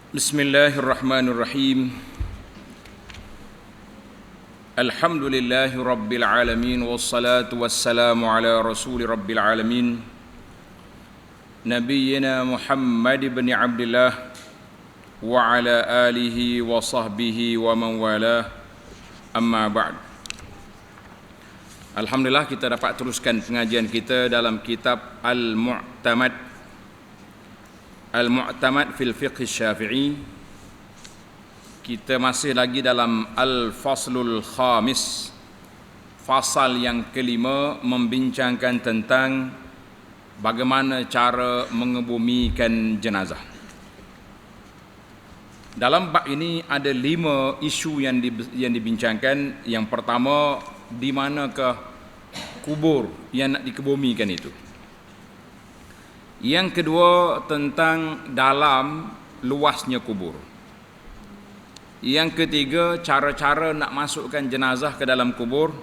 Bismillahirrahmanirrahim. Alhamdulillahi rabbil alamin wassalatu wassalamu ala rasuli rabbil alamin nabiyyina Muhammad ibn Abdullah wa ala alihi wa sahbihi wa man walah, amma ba'd. Alhamdulillah, kita dapat teruskan pengajian kita dalam kitab Al-Mu'tamad fil Fiqh Syafi'i. Kita masih lagi dalam Al-Faslul Khamis, fasal yang kelima, membincangkan tentang bagaimana cara mengebumikan jenazah. Dalam bab ini ada 5 isu yang dibincangkan. Yang pertama, di manakah kubur yang nak dikebumikan itu. Yang kedua, tentang dalam luasnya kubur. Yang ketiga, cara-cara nak masukkan jenazah ke dalam kubur.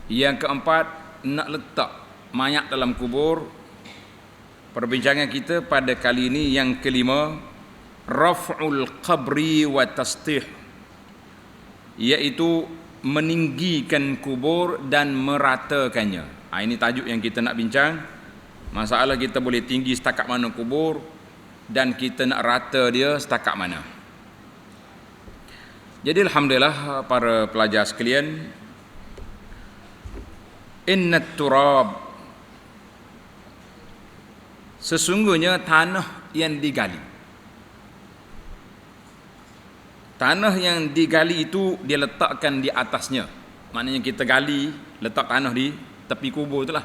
Yang keempat, nak letak mayat dalam kubur. Perbincangan kita pada kali ini yang kelima, raf'ul qabri wa tastih, iaitu meninggikan kubur dan meratakannya. Ini tajuk yang kita nak bincang. Masalah kita boleh tinggi setakat mana kubur dan kita nak rata dia setakat mana. Jadi alhamdulillah para pelajar sekalian, innat turab, sesungguhnya tanah yang digali. Tanah yang digali itu dia letakkan di atasnya. Maknanya kita gali, letak tanah di tepi kubur itulah.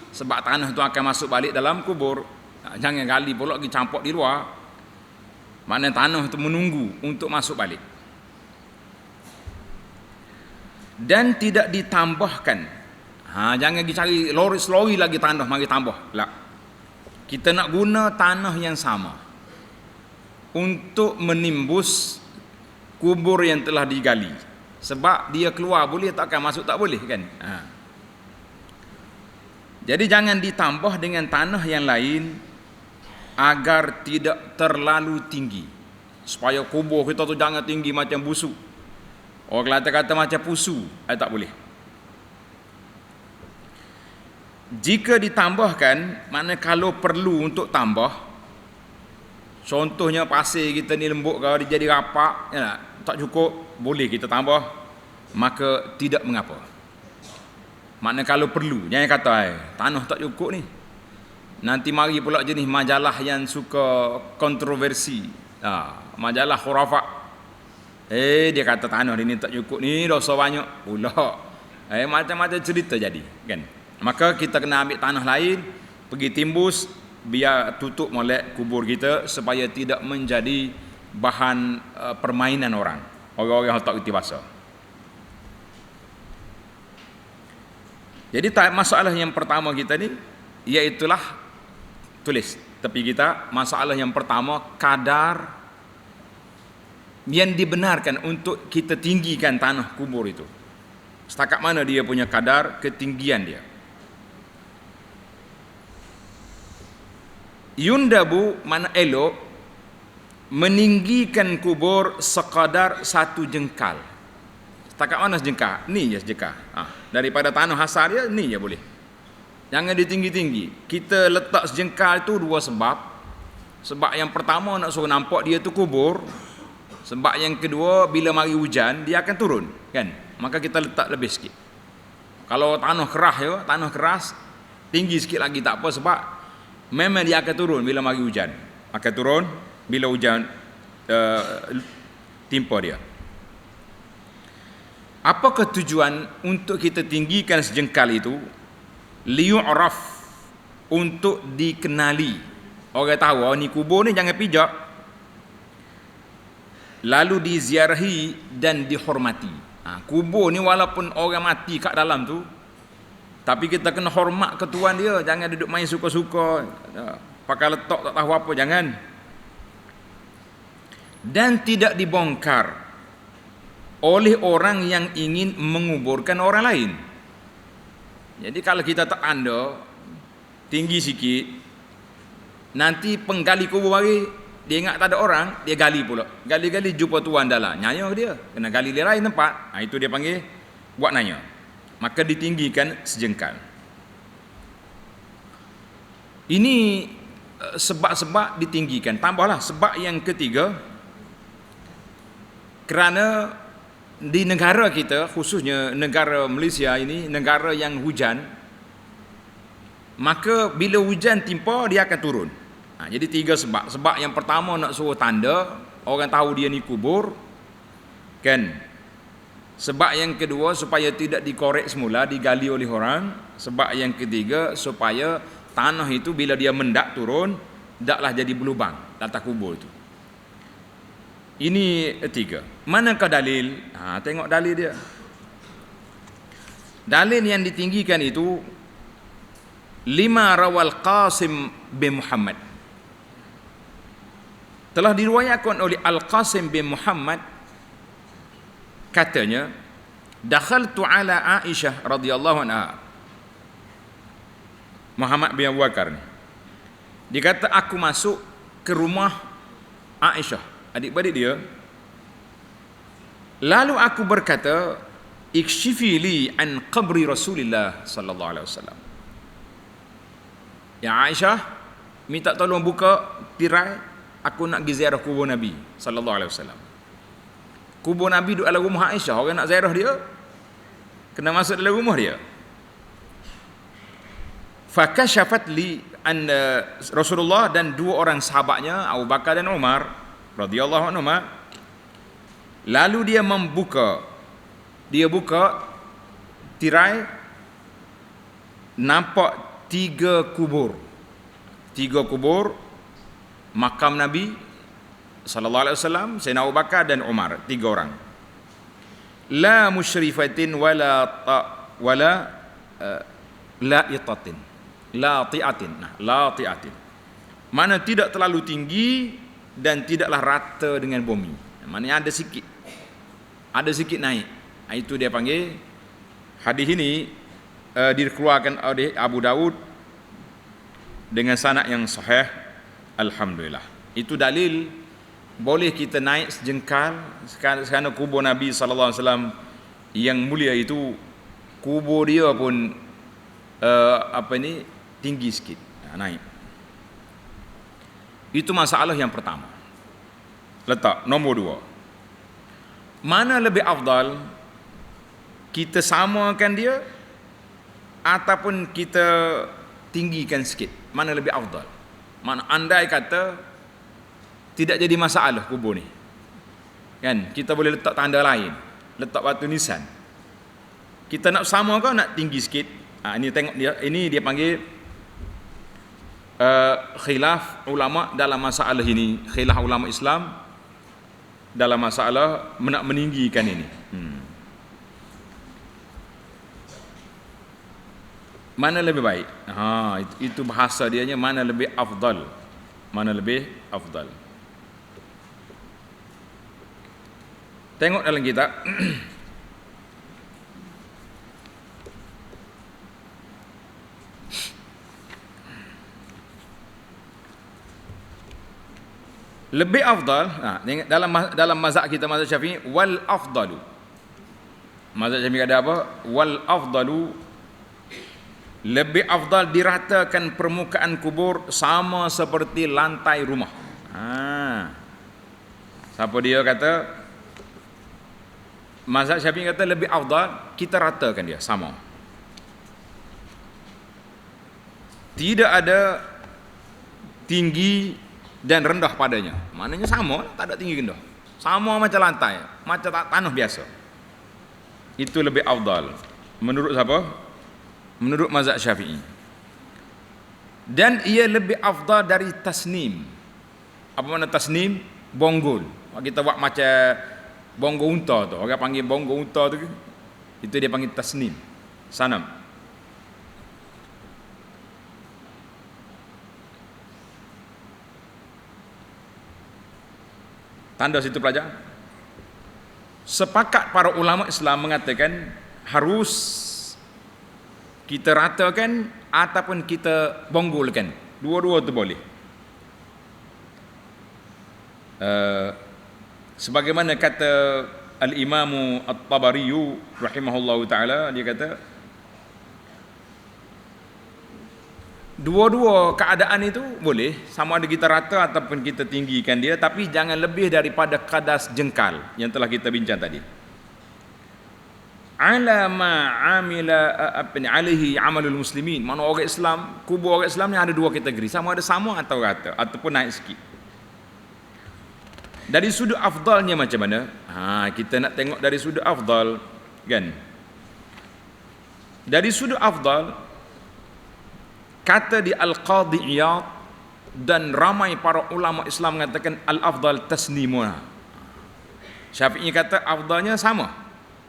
Sebab tanah itu akan masuk balik dalam kubur. Jangan gali pula pergi campur di luar. Maknanya tanah itu menunggu untuk masuk balik. Dan tidak ditambahkan. Jangan pergi cari lori lagi tanah mari tambah. Tak. Kita nak guna tanah yang sama untuk menimbus kubur yang telah digali. Sebab dia keluar boleh, takkan masuk tak boleh kan. Jadi jangan ditambah dengan tanah yang lain agar tidak terlalu tinggi. Supaya kubur kita tu jangan tinggi macam busuk. Orang kata macam pusu, tak boleh. Jika ditambahkan, maknanya kalau perlu untuk tambah, contohnya pasir kita ni lembut kalau dia jadi rapak, tak cukup, boleh kita tambah, maka tidak mengapa. Maknanya kalau perlu, jangan kata tanah tak cukup ni. Nanti mari pula jenis majalah yang suka kontroversi. Majalah khurafat. Dia kata tanah ni tak cukup ni, dosa banyak pula. Macam-macam cerita jadi, kan? Maka kita kena ambil tanah lain, pergi timbus, biar tutup molek kubur kita supaya tidak menjadi bahan permainan orang-orang yang tak reti bahasa. Jadi masalah yang pertama kita ni, iaitulah tulis tepi kita, masalah yang pertama, kadar yang dibenarkan untuk kita tinggikan tanah kubur itu. Setakat mana dia punya kadar ketinggian dia. Yundabu, mana elok, meninggikan kubur sekadar 1 jengkal. Setakat mana sejengkal? Ni je sejengkal. Daripada tanah asal dia, ni je boleh. Jangan ditinggi-tinggi. Kita letak sejengkal itu 2 sebab. Sebab yang pertama nak suruh nampak dia tu kubur. Sebab yang kedua, bila mari hujan, dia akan turun, kan? Maka kita letak lebih sikit. Kalau tanah keras, tinggi sikit lagi tak apa, sebab memang dia akan turun bila mari hujan. Akan turun bila hujan timpa dia. Apakah tujuan untuk kita tinggikan sejengkal itu? Liyu'raf, untuk dikenali. Orang tahu ni kubur ni jangan pijak. Lalu diziarahi dan dihormati. Kubur ni walaupun orang mati kat dalam tu, tapi kita kena hormat ke tuan dia. Jangan duduk main suka-suka, pakai letak tak tahu apa, jangan. Dan tidak dibongkar oleh orang yang ingin menguburkan orang lain. Jadi kalau kita tak anda tinggi sikit, nanti penggali kubur mari dia ingat tak ada orang, dia gali pula. Gali-gali jumpa tuan dalam. Nanya ke dia. Kena gali dia lain tempat. Itu dia panggil buat nanya. Maka ditinggikan sejengkal. Ini sebab-sebab ditinggikan. Tambahlah sebab yang ketiga, kerana di negara kita, khususnya negara Malaysia ini, negara yang hujan, maka bila hujan timpa dia akan turun. Jadi 3 sebab. Sebab yang pertama nak suruh tanda, orang tahu dia ni kubur, kan. Sebab yang kedua supaya tidak dikorek semula, digali oleh orang. Sebab yang ketiga supaya tanah itu bila dia mendak turun, taklah jadi berlubang atas kubur itu. Ini 3. Manakah dalil? Tengok dalil dia. Dalil yang ditinggikan itu 5 rawal Qasim bin Muhammad. Telah diriwayatkan oleh Al-Qasim bin Muhammad, katanya, dakhaltu ala Aisyah radhiyallahu anha. Muhammad bin Abu Bakar ni. Dia kata aku masuk ke rumah Aisyah, adik-beradik dia. Lalu aku berkata, ikshifi li an qabri Rasulillah sallallahu alaihi wasallam. Ya Aisyah, minta tolong buka tirai, aku nak pergi ziarah kubur Nabi sallallahu alaihi wasallam. Kubur Nabi duduk dalam rumah Aisyah, orang nak ziarah dia kena masuk dalam rumah dia. Fakashafat li an Rasulullah dan 2 orang sahabatnya, Abu Bakar dan Umar radhiyallahu anhuma. Lalu dia buka tirai, nampak 3 kubur. 3 kubur makam Nabi sallallahu alaihi wasallam, Sayyidina Abu Bakar dan Umar, 3 orang. La musyrifatin wala lati'atin. Lati'atin. Mana tidak terlalu tinggi dan tidaklah rata dengan bumi. Maknanya ada sikit naik. Itu dia panggil, hadis ini dikeluarkan oleh Abu Daud dengan sanad yang sahih. Alhamdulillah. Itu dalil boleh kita naik sejengkal kerana kubur Nabi sallallahu alaihi wasallam yang mulia itu, kubur dia pun tinggi sikit, naik. Itu masalah yang pertama. Letak nombor 2. Mana lebih afdal, kita samakan dia ataupun kita tinggikan sikit? Mana lebih afdal? Mana andai kata tidak jadi masalah kubur ni, kan, kita boleh letak tanda lain, letak batu nisan. Kita nak sama ke nak tinggi sikit? Ini tengok dia, ini dia panggil khilaf ulama dalam masalah ini. Khilaf ulama Islam dalam masalah nak meninggikan ini. Mana lebih baik? Itu bahasa dianya, mana lebih afdal. Mana lebih afdal. Tengok dalam kitab. Lebih afdal, dalam mazhab kita, mazhab Syafi'i, wal afdalu. Mazhab Syafi'i ada apa? Wal afdalu, lebih afdal diratakan permukaan kubur sama seperti lantai rumah. Siapa dia kata? Mazhab Syafi'i kata lebih afdal kita ratakan dia sama. Tidak ada tinggi dan rendah padanya. Maknanya sama, tak ada tinggi rendah. Sama macam lantai, macam tanah biasa. Itu lebih afdal. Menurut siapa? Menurut mazhab Syafi'i. Dan ia lebih afdal dari tasnim. Apa makna tasnim? Bonggol. Kita buat macam bonggol unta tu. Orang panggil bonggol unta tu, itu dia panggil tasnim. Sanam. Tanda situ pelajar. Sepakat para ulama Islam mengatakan harus kita ratakan ataupun kita bonggolkan. Dua-dua tu boleh. uh, sebagaimana kata Al-Imamu At-Tabari rahimahullahu taala, dia kata dua-dua keadaan itu boleh, sama ada kita rata ataupun kita tinggikan dia, tapi jangan lebih daripada kadar jengkal yang telah kita bincang tadi. Ala ma amila alaihi amalul muslimin. Mana orang Islam, kubur orang Islam ni ada dua kategori, sama ada sama atau rata ataupun naik sikit. Dari sudut afdalnya macam mana? Kita nak tengok dari sudut afdal, kan? Dari sudut afdal, kata di Al-Qadhi Iyad dan ramai para ulama Islam mengatakan al-afdal taslimuna. Syafi'i kata afdalnya sama,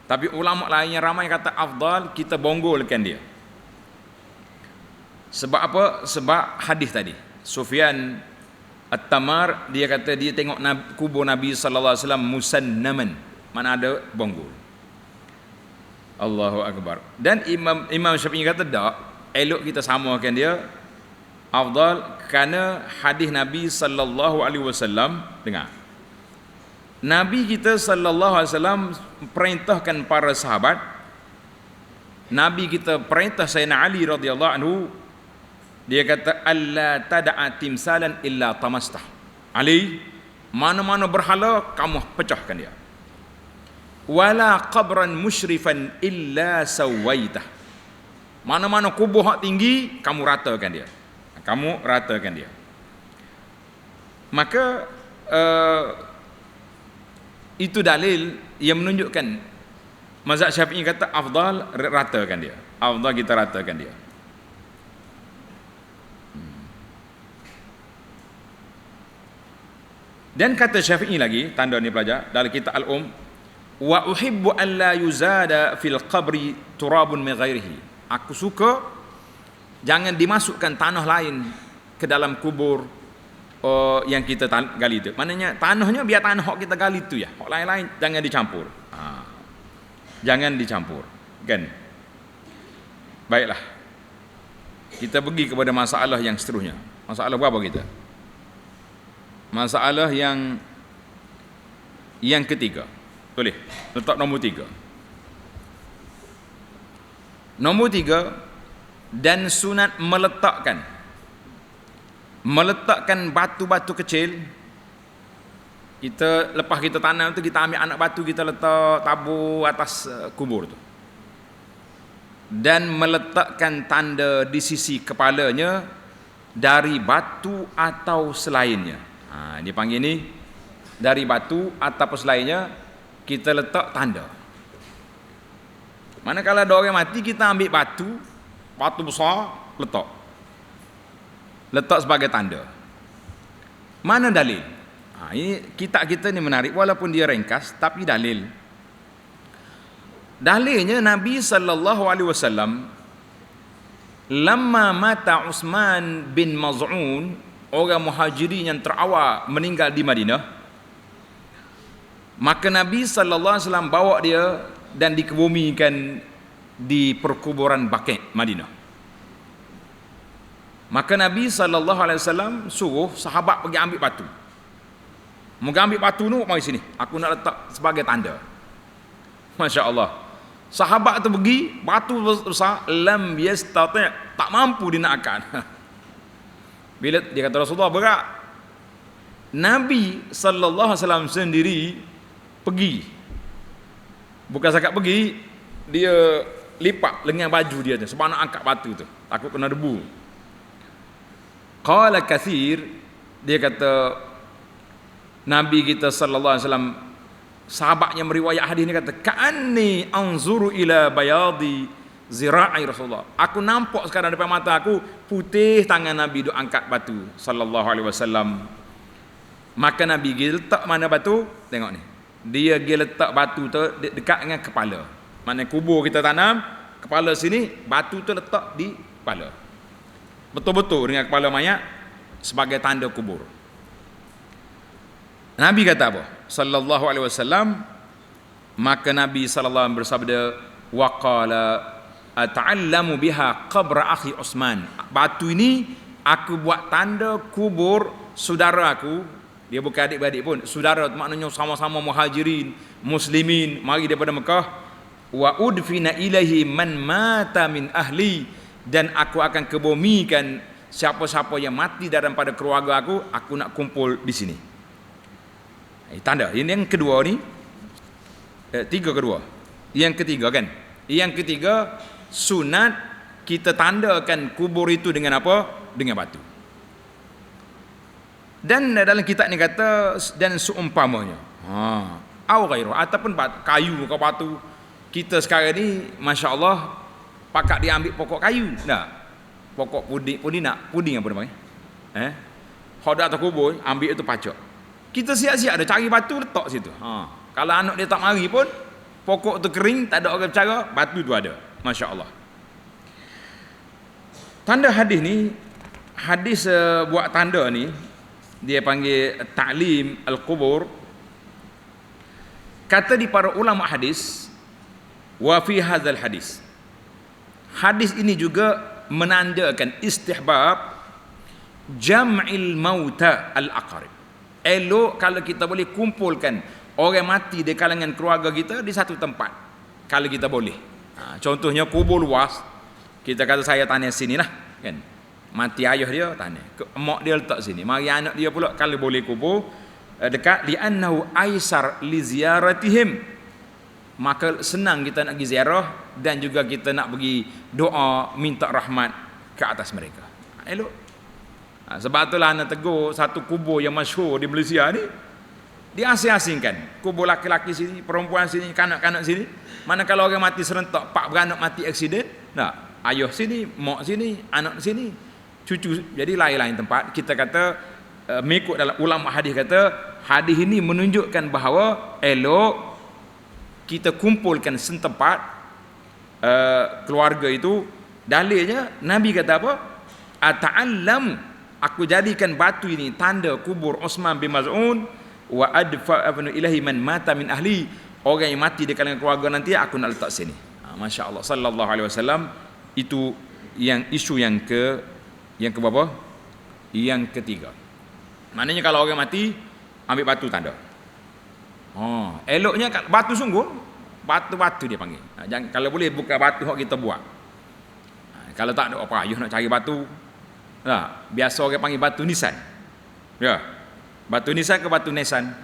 tapi ulama lainnya ramai kata afdal kita bonggolkan dia. Sebab apa? Sebab hadis tadi. Sufyan At-Tamar dia kata dia tengok kubur Nabi sallallahu alaihi wasallam musannaman, mana ada bonggol. Allahu akbar. Dan Imam Syafi'i kata tak, elok kita samakan dia afdal kerana hadis Nabi sallallahu alaihi wasallam. Dengar, Nabi kita sallallahu alaihi wasallam perintahkan para sahabat, Nabi kita perintah Sayyidina Ali radhiyallahu anhu, dia kata alla tad'a timsalan illa tamastah. Ali, mana-mana berhala kamu pecahkan dia. Wala qabran musyrifan illa sawaitah. Mana-mana kubur hak tinggi kamu ratakan dia. Kamu ratakan dia. Maka itu dalil yang menunjukkan mazhab Syafi'i kata afdal ratakan dia. Afdal kita ratakan dia. Dan kata Syafi'i lagi, tanda ni pelajar dalam kitab wa uhibbu an la yuzada fil qabri turabun min ghairihi. Aku suka jangan dimasukkan tanah lain ke dalam kubur yang kita gali itu. Maknanya tanahnya biar tanah hak kita gali itu ya. Hak lain-lain jangan dicampur. Jangan dicampur, kan? Baiklah. Kita pergi kepada masalah yang seterusnya. Masalah berapa kita? Masalah yang ketiga. Boleh letak nombor 3. Nombor 3, dan sunat meletakkan batu-batu kecil. Kita lepas kita tanam tu, kita ambil anak batu, kita letak tabur atas kubur tu, dan meletakkan tanda di sisi kepalanya dari batu atau selainnya. Dia panggil ni dari batu atau selainnya, kita letak tanda. Manakala ada orang mati, kita ambil batu besar, letak sebagai tanda. Mana dalil? Ini kitab kita ni menarik, walaupun dia ringkas, tapi dalil. Dalilnya Nabi sallallahu alaihi wasallam, lamma mata Utsman bin Maz'un, orang Muhajirin yang terawal meninggal di Madinah, maka Nabi sallallahu alaihi wasallam bawa dia dan dikebumikan di perkuburan Baqi' Madinah. Maka Nabi sallallahu alaihi wasallam suruh sahabat pergi ambil batu. Mau ambil batu tu, mari sini, aku nak letak sebagai tanda. Masya-Allah. Sahabat tu pergi, batu besar, lam yastati', tak mampu dinaikkan. Bila dia kata Rasulullah berat, Nabi sallallahu alaihi wasallam sendiri pergi. Bukan sahaja pergi, dia lipat lengan baju dia tu sebab nak angkat batu tu, takut kena debu. Qala Katsir, dia kata Nabi kita sallallahu alaihi wasallam, sahabatnya meriwayat hadis ni, kata ka'anni anzuru ila bayadi zira'i Rasulullah. Aku nampak sekarang depan mata aku putih tangan Nabi duk angkat batu sallallahu alaihi wasallam. Maka Nabi pergi letak mana batu? Tengok ni. Dia pergi letak batu tu dekat dengan kepala. Mana kubur kita tanam, kepala sini, batu tu letak di kepala. Betul-betul dengan kepala mayat sebagai tanda kubur. Nabi kata apa? Sallallahu alaihi wasallam, maka Nabi sallallahu alaihi wasallam bersabda, wa qala ata'allamu biha qabra akhi Utsman. Batu ini aku buat tanda kubur saudara aku Dia bukan adik-beradik pun, saudara, maknanya sama-sama muhajirin, muslimin, mari daripada Mekah. Wa udfina ilaihi man mata min ahli, dan aku akan kebumikan siapa-siapa yang mati daripada keluarga aku nak kumpul di sini. Tanda. Ini yang kedua ni. Tiga kedua. Yang ketiga kan. Yang ketiga, sunat kita tandakan kubur itu dengan apa? Dengan batu. Dan dalam kitab ni kata, dan seumpamanya. Au ghairu, ataupun kayu ke batu. Kita sekarang ni masya-Allah pakak dia ambil pokok kayu. Nah. Pokok puding nak puding apa dia panggil? Hok dak terkubur, ambil itu pacak. Kita siap-siap ada cari batu letak situ. Kalau anak dia tak mari pun, pokok tu kering, tak ada orang bercara, batu tu ada. Masya-Allah. Tanda hadis ni, hadis buat tanda ni dia panggil ta'lim al-qubur. Kata di para ulama hadis, wa fi hadzal hadis. Hadis ini juga menandakan istihbab jam'il mauta al-aqarib. Elok kalau kita boleh kumpulkan orang mati di kalangan keluarga kita di satu tempat, kalau kita boleh. Contohnya kubur luas, kita kata saya tanah sini lah kan. Mati ayah dia tanah, mak dia letak sini, mari anak dia pula kalau boleh kubur dekat, li'annahu aisar li ziyaratihim, maka senang kita nak pergi ziarah dan juga kita nak pergi doa minta rahmat ke atas mereka. Elok. Sebab itulah anak tegur satu kubur yang masyhur di Malaysia ni, diasing-asingkan. Kubur laki-laki sini, perempuan sini, kanak-kanak sini. Mana kalau orang mati serentak, pak beranak mati aksiden, nah, ayah sini, mak sini, anak sini, cucu, jadi lain-lain tempat. Kita kata mengikut dalam ulama hadis kata, hadis ini menunjukkan bahawa elok kita kumpulkan setempat keluarga itu. Dalilnya Nabi kata apa? Ata'allam, aku jadikan batu ini tanda kubur Uthman bin Maz'un, wa adfa ilahi man mata min ahli, orang yang mati di kalangan keluarga nanti aku nak letak sini. Masya-Allah sallallahu alaihi wasallam. Itu yang isu yang ke berapa? Yang ketiga. Maknanya kalau orang mati ambil batu tanda. Eloknya batu sungguh, batu-batu dia panggil. Jangan, kalau boleh bukan batu hak kita buat. Kalau tak ada apa ayuh nak cari batu. Biasa orang panggil batu nisan. Ya. Batu nisan ke batu nesan?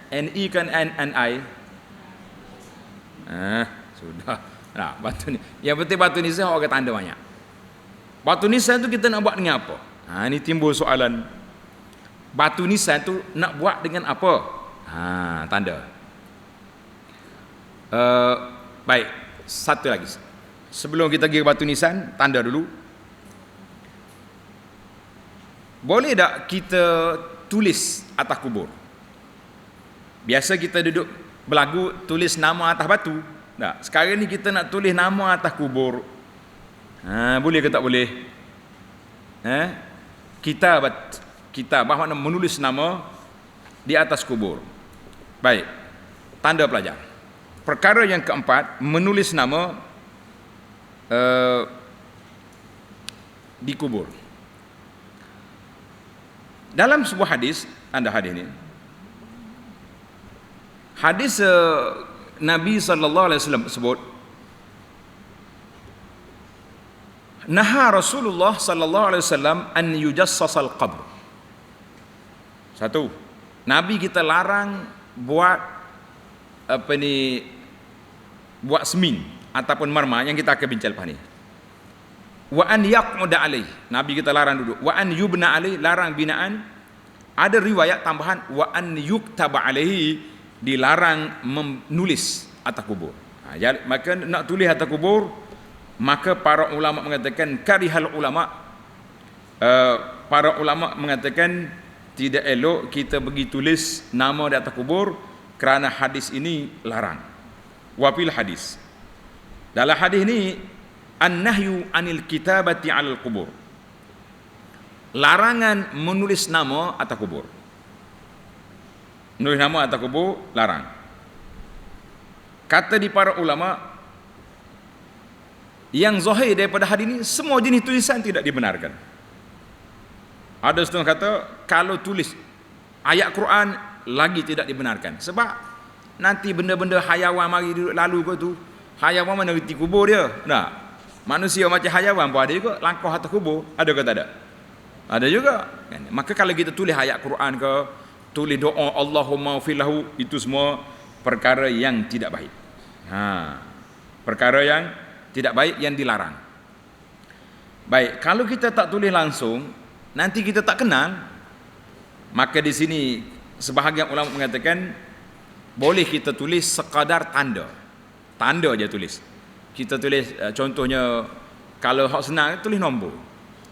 NI kan NI. Sudah. Batu ni. Yang penting batu nisan orang tanda banyak. Batu nisan tu kita nak buat dengan apa? Ini timbul soalan. Batu nisan tu nak buat dengan apa? Tanda. Baik, satu lagi. Sebelum kita pergi ke batu nisan, tanda dulu. Boleh tak kita tulis atas kubur? Biasa kita duduk berlagu tulis nama atas batu. Tak, sekarang ni kita nak tulis nama atas kubur. Boleh ke tak boleh? Kitabah makna menulis nama di atas kubur. Baik. Tanda pelajar. Perkara yang keempat, menulis nama di kubur. Dalam sebuah hadis, anda hadis ini. Hadis Nabi sallallahu alaihi wasallam sebut, naha Rasulullah sallallahu alaihi wasallam an yujassasal qabr. Satu, Nabi kita larang buat buat semin ataupun marma yang kita akan bincang lepas ni. Wa an yaq'uda alaih, Nabi kita larang duduk. Wa an yubna alaih, larang binaan. Ada riwayat tambahan wa an yuktaba alaihi, dilarang menulis atas kubur. Maka nak tulis atas kubur, maka para ulama mengatakan karihal ulama, para ulama mengatakan tidak elok kita pergi tulis nama di atas kubur kerana hadis ini larang. Wafil hadis, dalam hadis ini an-nahyu anil kitabati 'alal qubur, larangan menulis nama atas kubur. Menulis nama atas kubur larang. Kata di para ulama, yang zahir daripada hadis ini semua jenis tulisan tidak dibenarkan. Ada setengah kata kalau tulis ayat Quran lagi tidak dibenarkan. Sebab nanti benda-benda hayawan mari duduk lalu kau tu, hayawan mana reti kubur dia. Nah, manusia macam hayawan pun ada juga langkah atas kubur, ada ke tak ada? Ada juga. Maka kalau kita tulis ayat Quran ke, tulis doa Allahumma filahu, itu semua perkara yang tidak baik. Perkara yang tidak baik, yang dilarang. Baik, kalau kita tak tulis langsung, nanti kita tak kenal. Maka di sini sebahagian ulama mengatakan boleh kita tulis sekadar tanda. Tanda aja tulis. Kita tulis contohnya kalau hak senang tulis nombor.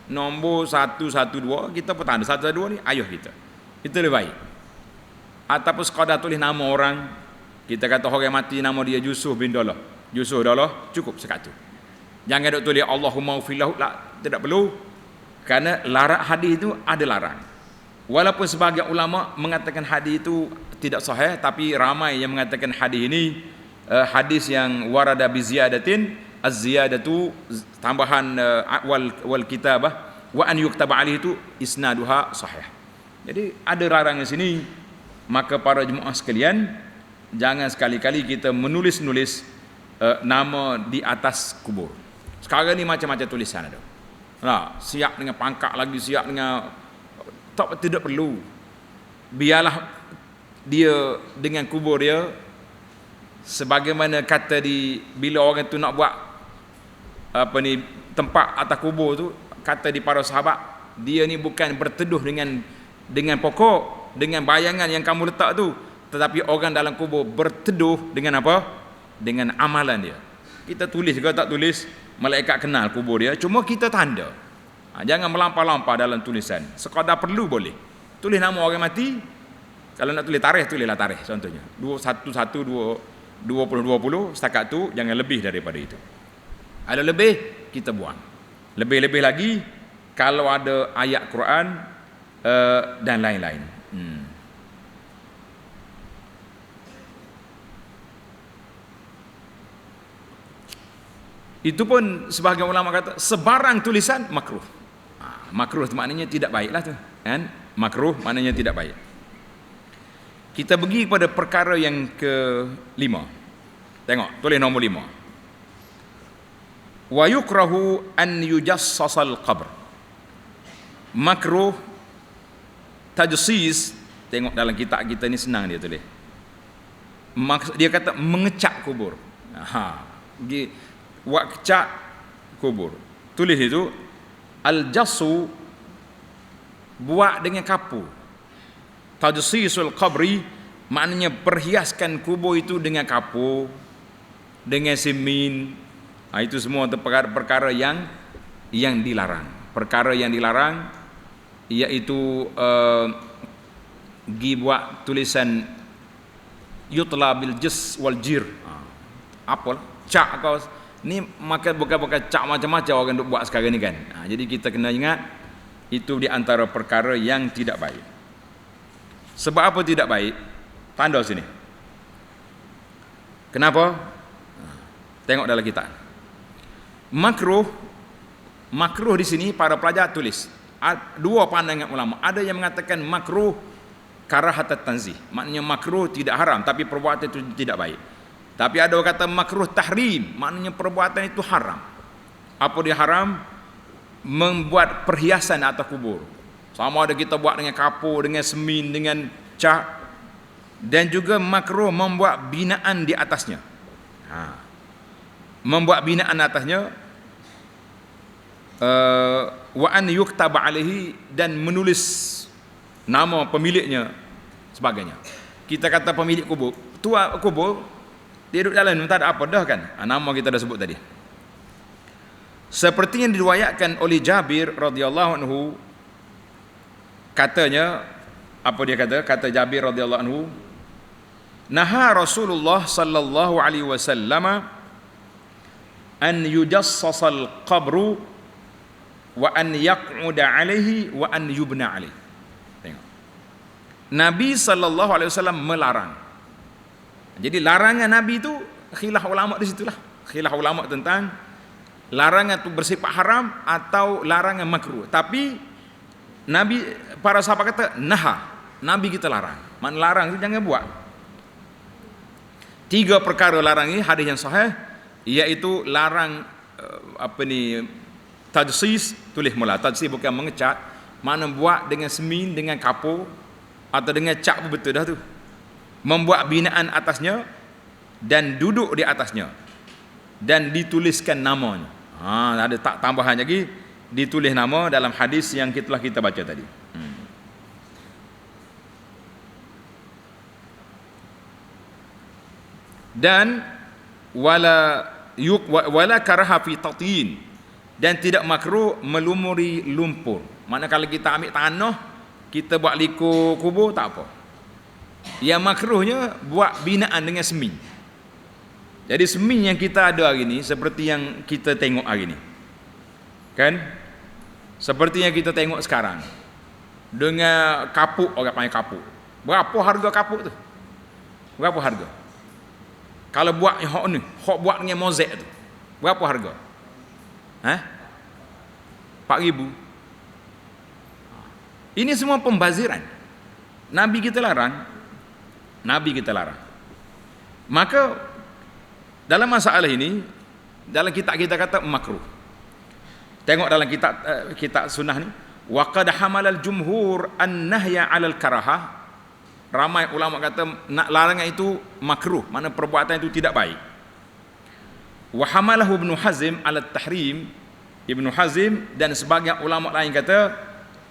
Nombor 112, kita pun tanda 112 ni ayah kita. Itu lebih baik. Ataupun sekadar tulis nama orang. Kita kata orang mati nama dia Yusuf bin Dalah. Yusuf Dalah, cukup sekat tu. Jangan duk tulis Allahumma filahu, tidak perlu. Kerana hadis itu ada larang. Walaupun sebahagian ulama mengatakan hadis itu tidak sahih, tapi ramai yang mengatakan hadis ini hadis yang warada bi ziyadatin, az-ziyadatu tambahan wal kitabah wa an yuktaba alaihi itu isnaduha sahih. Jadi ada larangan sini. Maka para jemaah sekalian, jangan sekali-kali kita menulis-nulis nama di atas kubur. Sekarang ni macam-macam tulisan ada. Siap dengan pangkat lagi, siap dengan tidak perlu. Biarlah dia dengan kubur dia sebagaimana kata bila orang tu nak buat tempat atas kubur tu, kata di para sahabat, dia ni bukan berteduh dengan pokok, dengan bayangan yang kamu letak tu, tetapi orang dalam kubur berteduh dengan apa? Dengan amalan dia. Kita tulis ke tak tulis, malaikat kenal kubur dia, cuma kita tanda. Jangan melampau-lampau dalam tulisan. Sekadar perlu boleh. Tulis nama orang mati. Kalau nak tulis tarikh, tulislah tarikh contohnya. 2020, setakat tu, jangan lebih daripada itu. Ada lebih, kita buang. Lebih-lebih lagi kalau ada ayat Quran dan lain-lain. Itu pun sebahagian ulama kata sebarang tulisan makruh. Makruh itu maknanya tidak baiklah tu, kan? Makruh maknanya tidak baik. Kita pergi kepada perkara yang ke-5. Tengok, tulis nombor 5. Wa yukrahu an yujassasal qabr. Makruh tajsis, tengok dalam kitab kita ni senang dia tulis. Dia kata mengecak kubur. Buat kecak kubur. Tulis itu al-jassu, buat dengan kapu. Tajsisul qabri maknanya perhiaskan kubur itu dengan kapu, dengan semen. Itu semua perkara yang dilarang. Perkara yang dilarang iaitu buat tulisan yutla bil jas wal jir. Apalah cak kau ni, maka bukan cak macam-macam orang duk buat sekarang ni kan. Jadi kita kena ingat itu di antara perkara yang tidak baik. Sebab apa tidak baik? Tanda sini. Kenapa? Tengok dalam kitab. Makruh di sini para pelajar tulis. Dua pandangan ulama. Ada yang mengatakan makruh karahatat tanzih. Maknanya makruh tidak haram, tapi perbuatan itu tidak baik. Tapi ada orang kata makruh tahrim, maknanya perbuatan itu haram. Apa dia haram? Membuat perhiasan atas kubur. Sama ada kita buat dengan kapur, dengan semen, dengan cat. Dan juga makruh membuat binaan di atasnya. Membuat binaan atasnya. Wa an yuktaba alaihi, dan menulis nama pemiliknya sebagainya. Kita kata pemilik kubur, tua kubur dia duduk dalam, tak ada apa dah kan. Nama kita dah sebut tadi. Seperti yang diriwayatkan oleh Jabir radhiyallahu anhu, katanya, apa dia kata? Kata Jabir radhiyallahu anhu, naha Rasulullah sallallahu alaihi wasallam an yujassasal qabru wa an yaq'uda alaihi wa an yubna alaihi. Tengok. Nabi sallallahu alaihi wasallam melarang. Jadi larangan Nabi itu khilaf ulama di situlah. Khilaf ulama tentang larangan itu bersifat haram atau larangan makruh. Tapi Nabi, para sahabat kata naha, Nabi kita larang. Mana larang itu jangan buat. 3 perkara larang ini hadis yang sahih, iaitu larang tajsis, tulis mula. Tajsis bukan mengecat, mana buat dengan semin, dengan kapur atau dengan cat betul dah tu. Membuat binaan atasnya dan duduk di atasnya dan dituliskan namanya. Ada tak tambahan lagi, ditulis nama dalam hadis yang telah kita baca tadi. Dan wala karaha fi tatin, dan tidak makruh melumuri lumpur. Maknanya kalau kita ambil tanah, kita buat likur kubur tak apa. Yang makruhnya buat binaan dengan semin. Jadi semin yang kita ada hari ni seperti yang kita tengok hari ni. Kan? Seperti yang kita tengok sekarang. Dengan kapuk, orang panggil kapuk. Berapa harga kapuk tu? Berapa harga? Kalau buat yang hok ni, hok buat dengan mozaik tu, berapa harga? 4,000. Ini semua pembaziran. Nabi kita larang. Maka dalam masalah ini, dalam kitab kita kata makruh. Tengok dalam kitab sunnah ni, wa qad hamalal jumhur an-nahya 'alal karahah. Ramai ulama kata nak larangan itu makruh, mana perbuatan itu tidak baik. Wa hamalahu Ibnu Hazm 'ala tahrim. Ibnu Hazm dan sebagian ulama lain kata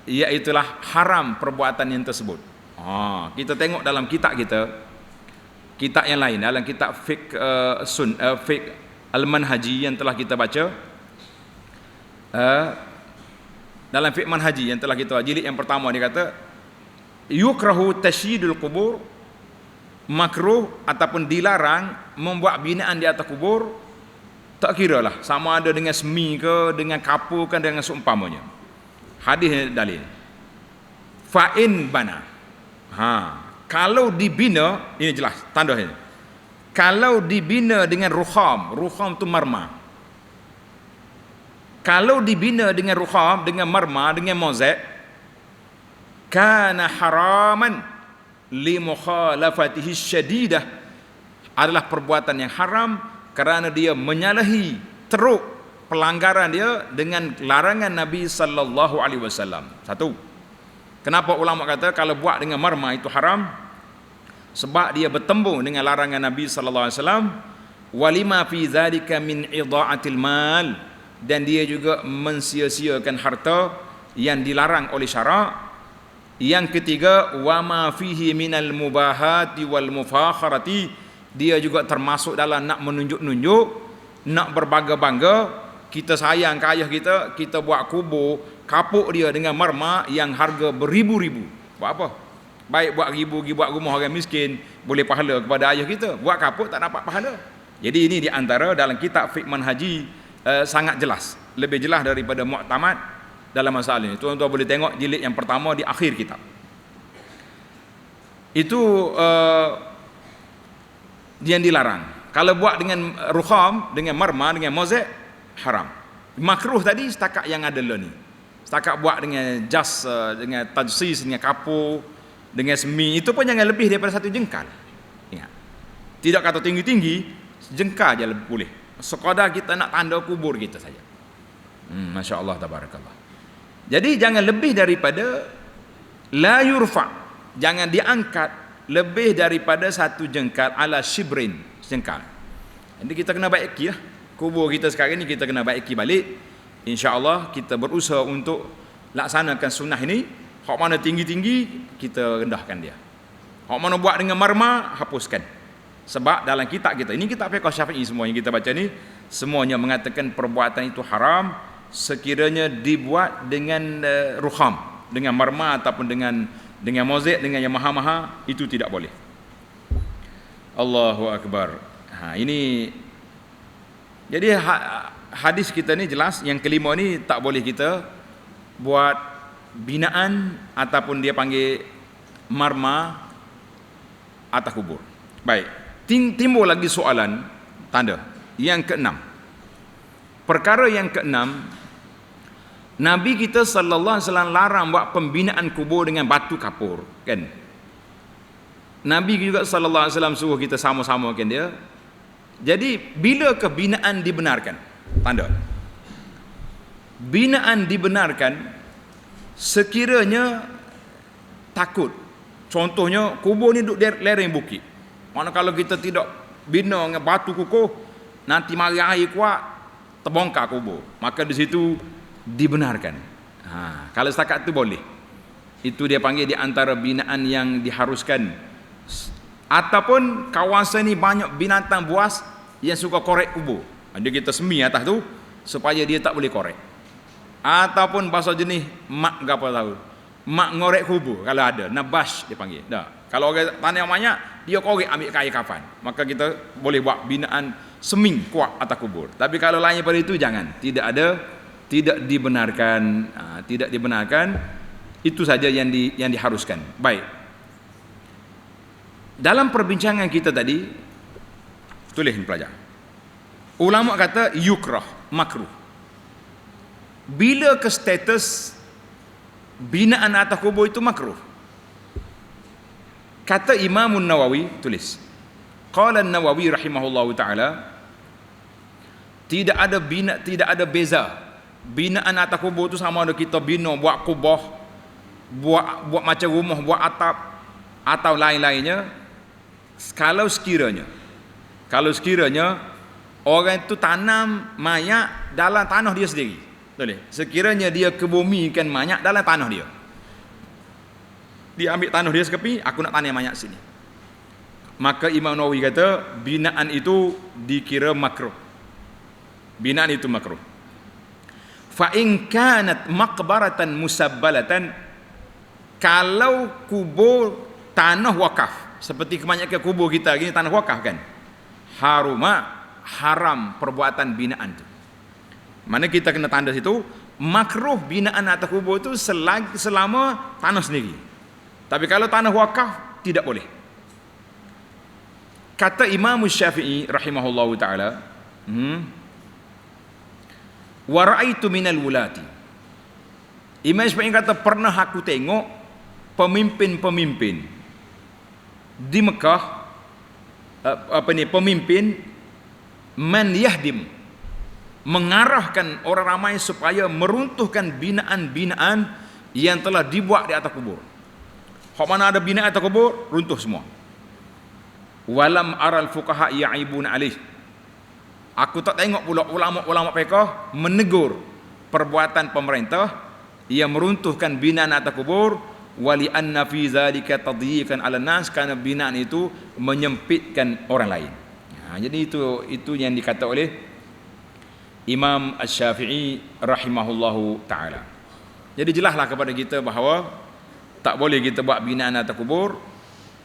iaitulah haram perbuatan yang tersebut. Kita tengok dalam kitab yang lain, dalam kitab fiqh fiqh al-manhaji yang telah kita baca, dalam fiqh manhaji yang telah kita jilid yang pertama, dia kata yukrahu tasydidul qubur, makruh ataupun dilarang membuat binaan di atas kubur, tak kiralah sama ada dengan semi ke, dengan kapur ke, dengan seumpamanya. Hadis dalil. Fa in bana. Kalau dibina, ini jelas tanda ini. Kalau dibina dengan rukham tu marma. Kalau dibina dengan rukham, dengan marma, dengan mozaik, kana haraman li mukhalafatihi syadidah, adalah perbuatan yang haram kerana dia menyalahi teruk pelanggaran dia dengan larangan Nabi sallallahu alaihi wasallam. Satu. Kenapa ulama kata kalau buat dengan marma itu haram? Sebab dia bertembung dengan larangan Nabi sallallahu alaihi wasallam. Walima fi dzalika min idha'atil mal, dan dia juga mensia-siakan harta yang dilarang oleh syarak. Yang ketiga, wa ma fihi minal mubahati wal mufakharati, dia juga termasuk dalam nak menunjuk-nunjuk, nak berbangga-bangga. Kita sayang ke ayah kita buat kubur, kapuk dia dengan marma yang harga beribu-ribu. Buat apa? Baik buat ribu-ribu, buat rumah orang miskin, boleh pahala kepada ayah kita. Buat kapuk tak dapat pahala. Jadi ini di antara dalam kitab fiqh manhaji, sangat jelas, lebih jelas daripada Mu'tamad dalam masalah ini. Tuan-tuan boleh tengok jilid yang pertama di akhir kitab. Itu yang dilarang. Kalau buat dengan rukham, dengan marma, dengan mozaik, haram. Makruh tadi setakat yang ada ni. Setakat buat dengan jas, dengan tajsis, dengan kapur, dengan semi, itu pun jangan lebih daripada 1 jengkal. Ingat. Tidak kata tinggi-tinggi, jengkal je boleh. Sekadar kita nak tanda kubur kita saja. Masya Allah, tabarakallah. Jadi jangan lebih daripada la yurfa, jangan diangkat lebih daripada 1 jengkal, ala shibrin, jengkal. Jadi kita kena baiki lah kubur kita sekarang ni, kita kena baiki balik. InsyaAllah kita berusaha untuk laksanakan sunnah ini. Hak mana tinggi-tinggi, kita rendahkan dia. Hak mana buat dengan marma, hapuskan. Sebab dalam kitab kita, ini kitab fiqh Syafi'i semua yang kita baca ni, semuanya mengatakan perbuatan itu haram sekiranya dibuat dengan rukham, dengan marma ataupun dengan mozaik, dengan yang maha-maha, itu tidak boleh. Allahu Akbar. Ini jadi hadis kita ni jelas. Yang kelima ni tak boleh kita buat binaan ataupun dia panggil marma atas kubur. Baik, timbul lagi soalan tanda yang keenam. Perkara yang keenam, Nabi kita sallallahu alaihi wasallam larang buat pembinaan kubur dengan batu kapur, kan? Nabi juga sallallahu alaihi wasallam suruh kita sama-samakan dia. Jadi bila kebinaan dibenarkan? Tanda. Binaan dibenarkan sekiranya takut. Contohnya kubur ni duduk di lereng bukit. Mana kalau kita tidak bina dengan batu kukuh, nanti mari air kuat terbongkar kubur. Maka di situ dibenarkan. Kalau setakat tu boleh. Itu dia panggil di antara binaan yang diharuskan. Ataupun kawasan ni banyak binatang buas yang suka korek kubur. Dia kita semi atas tu supaya dia tak boleh korek. Ataupun bahasa jenis mak gapo tahu. Mak ngorek kubur kalau ada, nabash dipanggil. Dah. Kalau orang tanah yang banyak, dia korek ambil kain kafan. Maka kita boleh buat binaan seming kuat atas kubur. Tapi kalau lain daripada itu jangan. Tidak dibenarkan. Tidak dibenarkan. Itu saja yang diharuskan. Baik. Dalam perbincangan kita tadi, tulis pelajar. Ulama kata yukrah, makruh. Bila ke status binaan atas kubur itu makruh? Kata Imam Nawawi, tulis. Qala Nawawi rahimahullahu taala, tidak ada beza. Binaan atas kubur itu sama ada kita bina buat kubah, buat macam rumah, buat atap atau lain-lainnya. Kalau sekiranya orang itu tanam mayat dalam tanah dia sendiri. Boleh. Sekiranya dia kebumikan mayat dalam tanah dia. Dia ambil tanah dia sekepi, aku nak tanam mayat sini. Maka Imam Nawawi kata binaan itu dikira makruh. Binaan itu makruh. Fa in kanat maqbaratan musabbalatan, kalau kubur tanah wakaf, seperti kebanyakan kubur kita gini tanah wakaf kan, haram perbuatan binaan itu. Mana kita kena tanda situ makruh binaan atas kubur itu selama tanah sendiri. Tapi kalau tanah wakaf tidak boleh. Kata Imam Syafi'i rahimahullahu taala, wa ra'aitu minal wulati. Imam Syafi'i kata pernah aku tengok pemimpin-pemimpin di Mekah, pemimpin man yahdim, mengarahkan orang ramai supaya meruntuhkan binaan-binaan yang telah dibuat di atas kubur. Hak mana ada binaan atas kubur, runtuh semua. Walam aral fuqaha ya'ibun alih. Aku tak tengok pula ulama-ulama fiqh menegur perbuatan pemerintah yang meruntuhkan binaan atas kubur, wali anna fi zalika tadyiqan 'ala nas, kerana binaan itu menyempitkan orang lain. Jadi itu yang dikata oleh Imam Asy-Syafi'i rahimahullahu taala. Jadi jelaslah kepada kita bahawa tak boleh kita buat binaan atas kubur.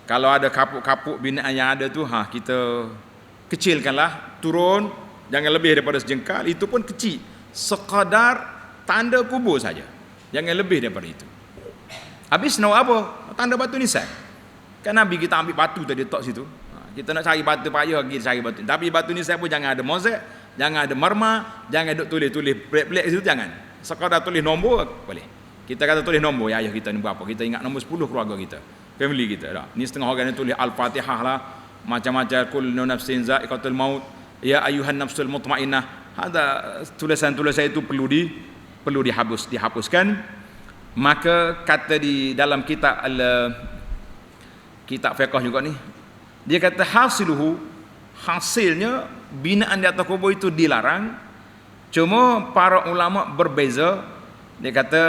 Kalau ada kapuk-kapuk binaan yang ada tu, kita kecilkanlah, turun, jangan lebih daripada sejengkal, itu pun kecil, sekadar tanda kubur saja. Jangan lebih daripada itu. Habis nak apa? Tanda batu nisan. Kan Nabi kita ambil batu tadi letak situ. Kita nak cari batu payah lagi cari batu. Tapi batu nisan pun jangan ada mozaik, jangan ada marmar, jangan duk tulis-tulis pelik-pelik situ, jangan. Sekadar tulis nombor boleh. Kita kata tulis nombor ya ayah kita ni berapa. Kita ingat nombor 10 keluarga kita, family kita dah. Ni setengah orang ni tulis Al-Fatihah lah, macam-macam kullu nafsin za'iqatul maut, ya ayuhan nafsul mutmainnah. Ada tulisan-tulisan itu perlu dihapuskan. Maka kata di dalam kitab fiqh juga ni, dia kata hasilnya binaan di atas kubur itu dilarang. Cuma para ulama berbeza. Dia kata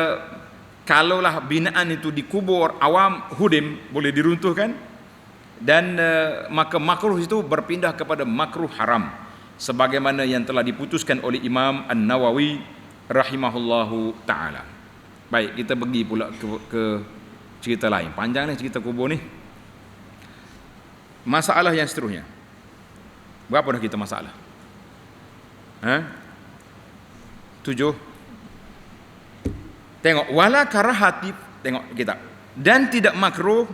kalaulah binaan itu di kubur awam hudim boleh diruntuhkan, dan maka makruh itu berpindah kepada makruh haram, sebagaimana yang telah diputuskan oleh Imam An-Nawawi rahimahullahu taala. Baik, kita pergi pula ke cerita lain. Panjang ni cerita kubur ni. Masalah yang seterusnya. Berapa dah kita masalah? 7. Tengok, wala karahati, tengok kita. Dan tidak makruh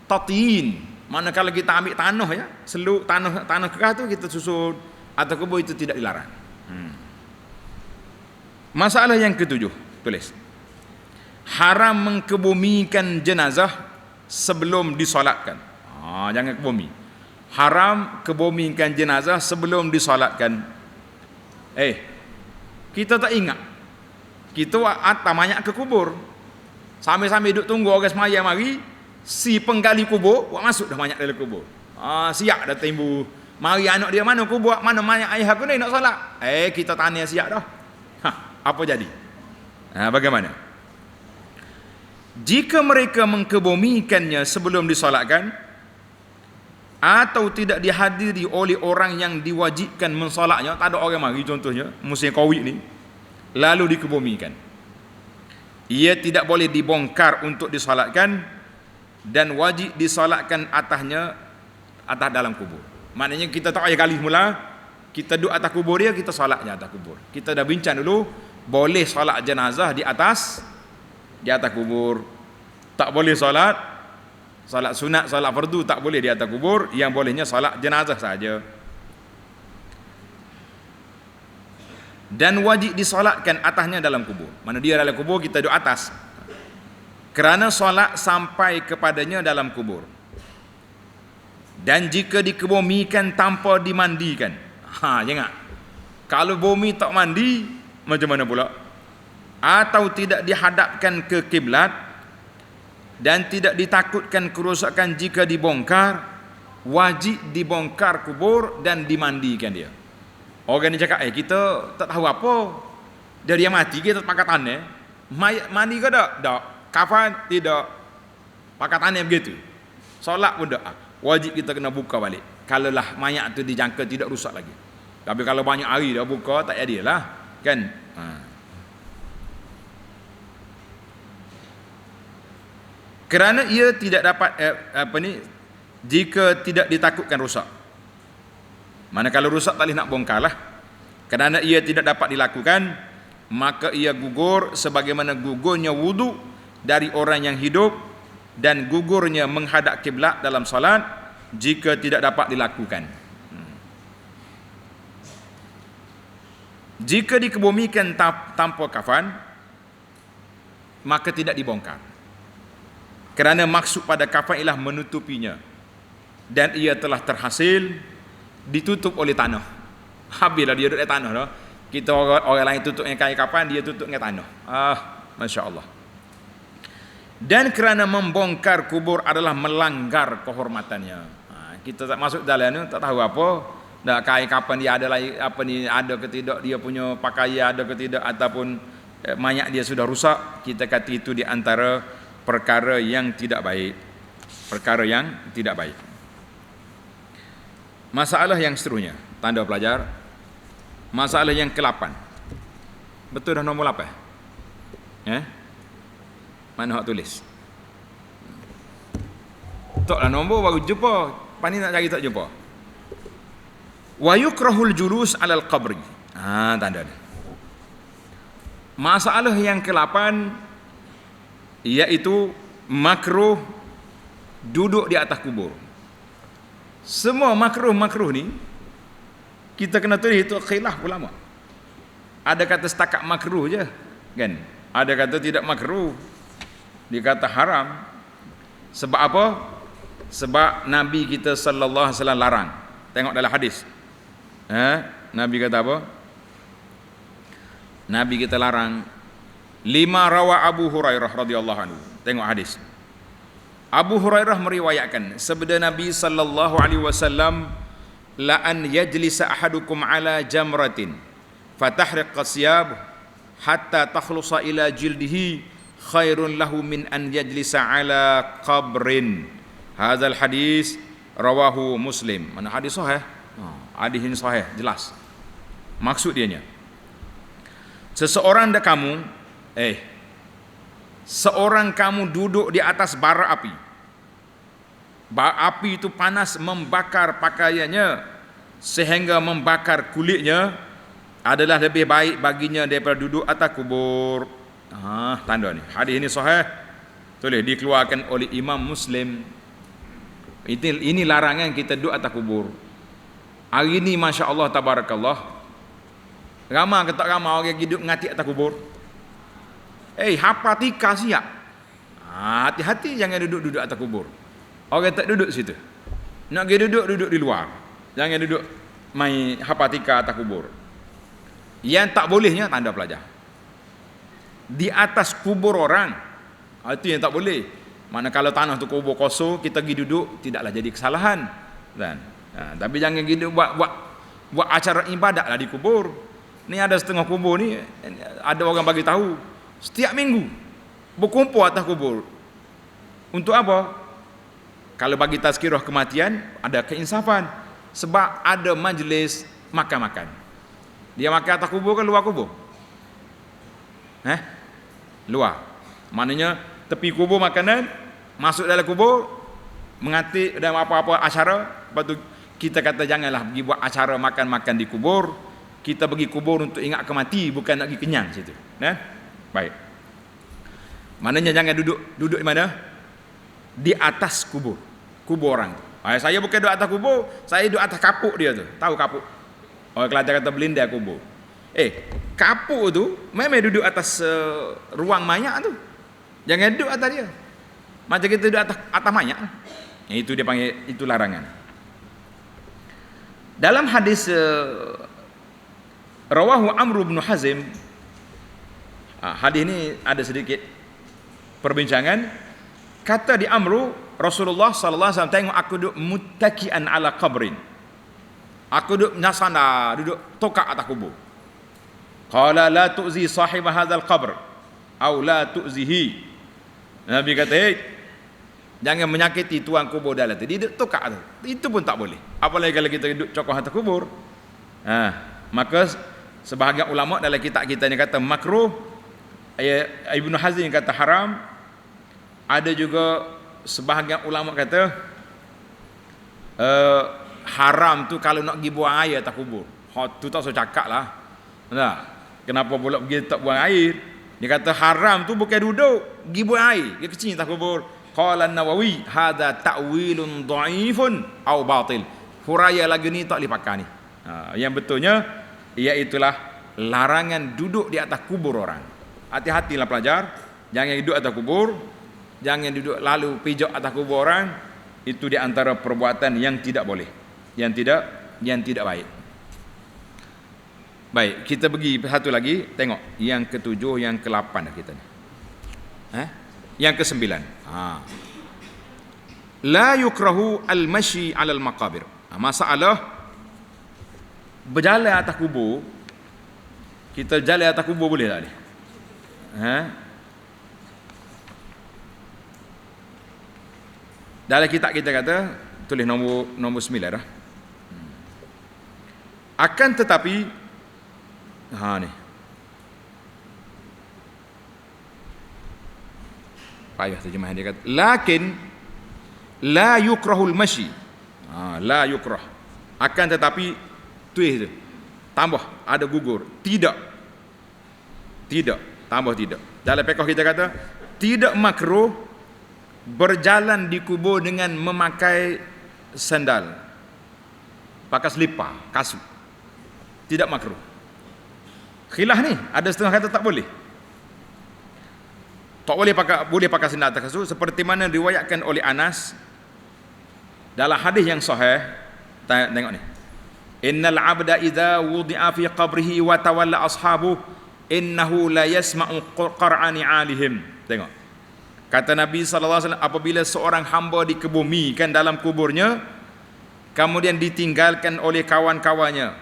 tatiin. Manakala kita ambil tanah ya, seluk tanah kekah tu kita susun atau kubur, itu tidak dilarang. Masalah yang ke-7. Tulis. Haram mengkebumikan jenazah sebelum disolatkan. Jangan kebumi. Haram kebumikan jenazah sebelum disolatkan. Kita tak ingat. Kita hantar mayat ke kubur. Sambil-sambil duduk tunggu orang semaya mari, si penggali kubur buat masuk dah mayat dalam kubur. Siap dah timbul. Mari anak dia mana kubur, mana mayat ayah aku ni nak solat. Kita tanya siap dah. Apa jadi? Bagaimana? Jika mereka mengkebumikannya sebelum disolatkan atau tidak dihadiri oleh orang yang diwajibkan mensolatnya, tak ada orang mari contohnya musim Covid ni, lalu dikebumikan, ia tidak boleh dibongkar untuk disolatkan dan wajib disolatkan atas dalam kubur. Maknanya kita tak payah gali semula, kita duduk atas kubur dia, kita solatnya atas kubur. Kita dah bincang dulu, boleh solat jenazah di atas kubur. Tak boleh solat sunat, solat fardu tak boleh di atas kubur, yang bolehnya solat jenazah saja. Dan wajib disolatkan atasnya dalam kubur. Mana dia dalam kubur, kita duduk atas. Kerana solat sampai kepadanya dalam kubur. Dan jika dikebumikan tanpa dimandikan. Jangan. Kalau bumi tak mandi, macam mana pula? Atau tidak dihadapkan ke kiblat dan tidak ditakutkan kerosakan jika dibongkar, wajib dibongkar kubur dan dimandikan dia. Orang ni cakap, kita tak tahu apa. Dia mati, kita pakai tanah. Mandi ke tak? Tak. Kafan? Tidak. Pakai tanah begitu. Solat pun tak. Wajib kita kena buka balik. Kalau lah mayat tu dijangka tidak rusak lagi. Tapi kalau banyak hari dah buka, tak jadilah. Kan? Kerana ia tidak dapat jika tidak ditakutkan rosak. Mana kalau rosak tak boleh nak bongkar lah. Kerana ia tidak dapat dilakukan, maka ia gugur sebagaimana gugurnya wudu dari orang yang hidup dan gugurnya menghadap kiblat dalam solat jika tidak dapat dilakukan. Jika dikebumikan tanpa kafan, maka tidak dibongkar. Kerana maksud pada kafan ialah menutupinya, dan ia telah terhasil ditutup oleh tanah. Habislah dia duduk di tanah dah. Kita orang lain tutup dengan kain kafan, dia tutup dengan tanah. Masya Allah. Dan kerana membongkar kubur adalah melanggar kehormatannya. Kita tak masuk dalam ni, tak tahu apa. Dah kain kapan dia ada lagi, apa ni ada ke tidak, dia punya pakaian ada ke tidak, ataupun mayat dia sudah rusak. Kita kata itu di antara perkara yang tidak baik. Perkara yang tidak baik. Masalah yang seterusnya, tanda pelajar. Masalah yang ke-8. Betul dah nombor 8? Mana hak tulis? Taklah nombor baru jumpa. Pani nak cari tak jumpa. Wa yukrahul julus 'alal qabri. Tanda ni. Masalah yang ke-8 iaitu makruh duduk di atas kubur. Semua makruh ni kita kena tulis itu khilaf ulama. Ada kata setakat makruh je, kan? Ada kata tidak makruh. Dia kata haram. Sebab apa? Sebab Nabi kita sallallahu alaihi wasallam larang. Tengok dalam hadis. Nabi kata apa? Nabi kita larang. 5 rawa Abu Hurairah radhiyallahu anhu. Tengok hadis. Abu Hurairah meriwayatkan sabda Nabi sallallahu alaihi wasallam, la an yajlisa ahadukum ala jamratin fatahriqa siyab hatta takhlusa ila jildihi khairun lahu min an yajlisa ala qabrin. Hadzal hadis rawahu Muslim. Mana hadis sahih? Hadis ini sahih, jelas. Maksud dianya, seorang kamu duduk di atas bara api. Bara api itu panas membakar pakaiannya sehingga membakar kulitnya adalah lebih baik baginya daripada duduk atas kubur. Tanda ni. Hadis ini sahih. Tulis dikeluarkan oleh Imam Muslim. Ini larangan kita duduk atas kubur. Hari ini Masya Allah Tabarakallah, ramai ke tak ramai orang hidup ngati atas kubur? Hapatika siap. Hati-hati jangan duduk-duduk atas kubur. Orang tak duduk situ. Nak pergi duduk di luar. Jangan duduk main hapatika atas kubur. Yang tak bolehnya tanda pelajar. Di atas kubur orang. Itu yang tak boleh. Mana kalau tanah tu kubur kosong, kita pergi duduk, tidaklah jadi kesalahan. Kan? Tapi jangan gitu buat acara ibadat lah di kubur. Ni ada setengah kubur ni, ada orang bagi tahu. Setiap minggu berkumpul atas kubur. Untuk apa? Kalau bagi tazkirah kematian, ada keinsafan. Sebab ada majlis makan-makan. Dia makan atas kubur kan luar kubur? Luar. Maknanya tepi kubur makanan, masuk dalam kubur, mengatik dan apa-apa acara. Lepas tu kita kata janganlah pergi buat acara makan-makan di kubur. Kita pergi kubur untuk ingat kemati, bukan nak pergi kenyang situ. Baik. Maknanya jangan duduk di mana? Di atas kubur. Kubur orang tu. Saya bukan duduk atas kubur, saya duduk atas kapuk dia tu. Tahu kapuk? Orang Kelantan kata belinda kubur. Kapuk tu memang duduk atas ruang mayat tu. Jangan duduk atas dia. Macam kita duduk atas mayat. Itu dia panggil, itu larangan. Dalam hadis rawahu Amr bin Hazim, hadis ini ada sedikit perbincangan. Kata di Amru, Rasulullah sallallahu alaihi wasallam tengok aku duduk muttaki'an ala qabrin. Aku duduk nasanda, duduk tokak atas kubur. Qala la tu'zi sahib hadzal qabr au la tu'zihi. Nabi kata, jangan menyakiti tuan kubur dalam tu. Dia duduk tokak tu. Itu pun tak boleh. Apalagi kalau kita duduk cokoh atas kubur. Maka sebahagian ulama dalam kitab kita ni kata makruh. Ibnu Hazm kata haram. Ada juga sebahagian ulama kata haram tu kalau nak pergi buang air atas kubur. Tu tak usah cakap lah. Kenapa pula pergi tak buang air? Dia kata haram tu bukan duduk, pergi buang air, dia kecil atas kubur. Qala An-Nawawi hadza ta'wilun dha'ifun au batil. Huraya lagi ni tak boleh pakai ni. Yang betulnya iaitulah larangan duduk di atas kubur orang. Hati-hatilah pelajar, jangan duduk atas kubur. Jangan duduk lalu pijak atas kubur orang. Itu di antara perbuatan yang tidak boleh, yang tidak baik. Baik, kita pergi satu lagi, tengok yang ketujuh, yang ke-8 dah kita ni. Yang ke-9. La yukrahu al-mashi 'ala al-maqabir. Masalah berjalan atas kubur. Kita jalan atas kubur boleh tak ni? Dalam kitab kita kata, tulis nombor 9 dah. Akan tetapi ni. Payah terjemah dia kata, lakin la yukrahul mashi. La yukrah. Akan tetapi tulis tu. Tambah ada gugur. Tidak. Tambah tidak. Dalam fiqh kita kata tidak makruh berjalan di kubur dengan memakai sandal, pakai selipar, kasut. Tidak makruh. Khilaf ni, ada setengah kata tak boleh. Tak boleh pakai sandal atau kasut, seperti mana diriwayatkan oleh Anas dalam hadis yang sahih. Tengok ni. Innal 'abda idza wudi'a fi qabrihi wa tawalla ashabuhu innahu la yasma'u qar'ani 'alihim. Tengok. Kata Nabi SAW, apabila seorang hamba dikebumikan dalam kuburnya, kemudian ditinggalkan oleh kawan-kawannya.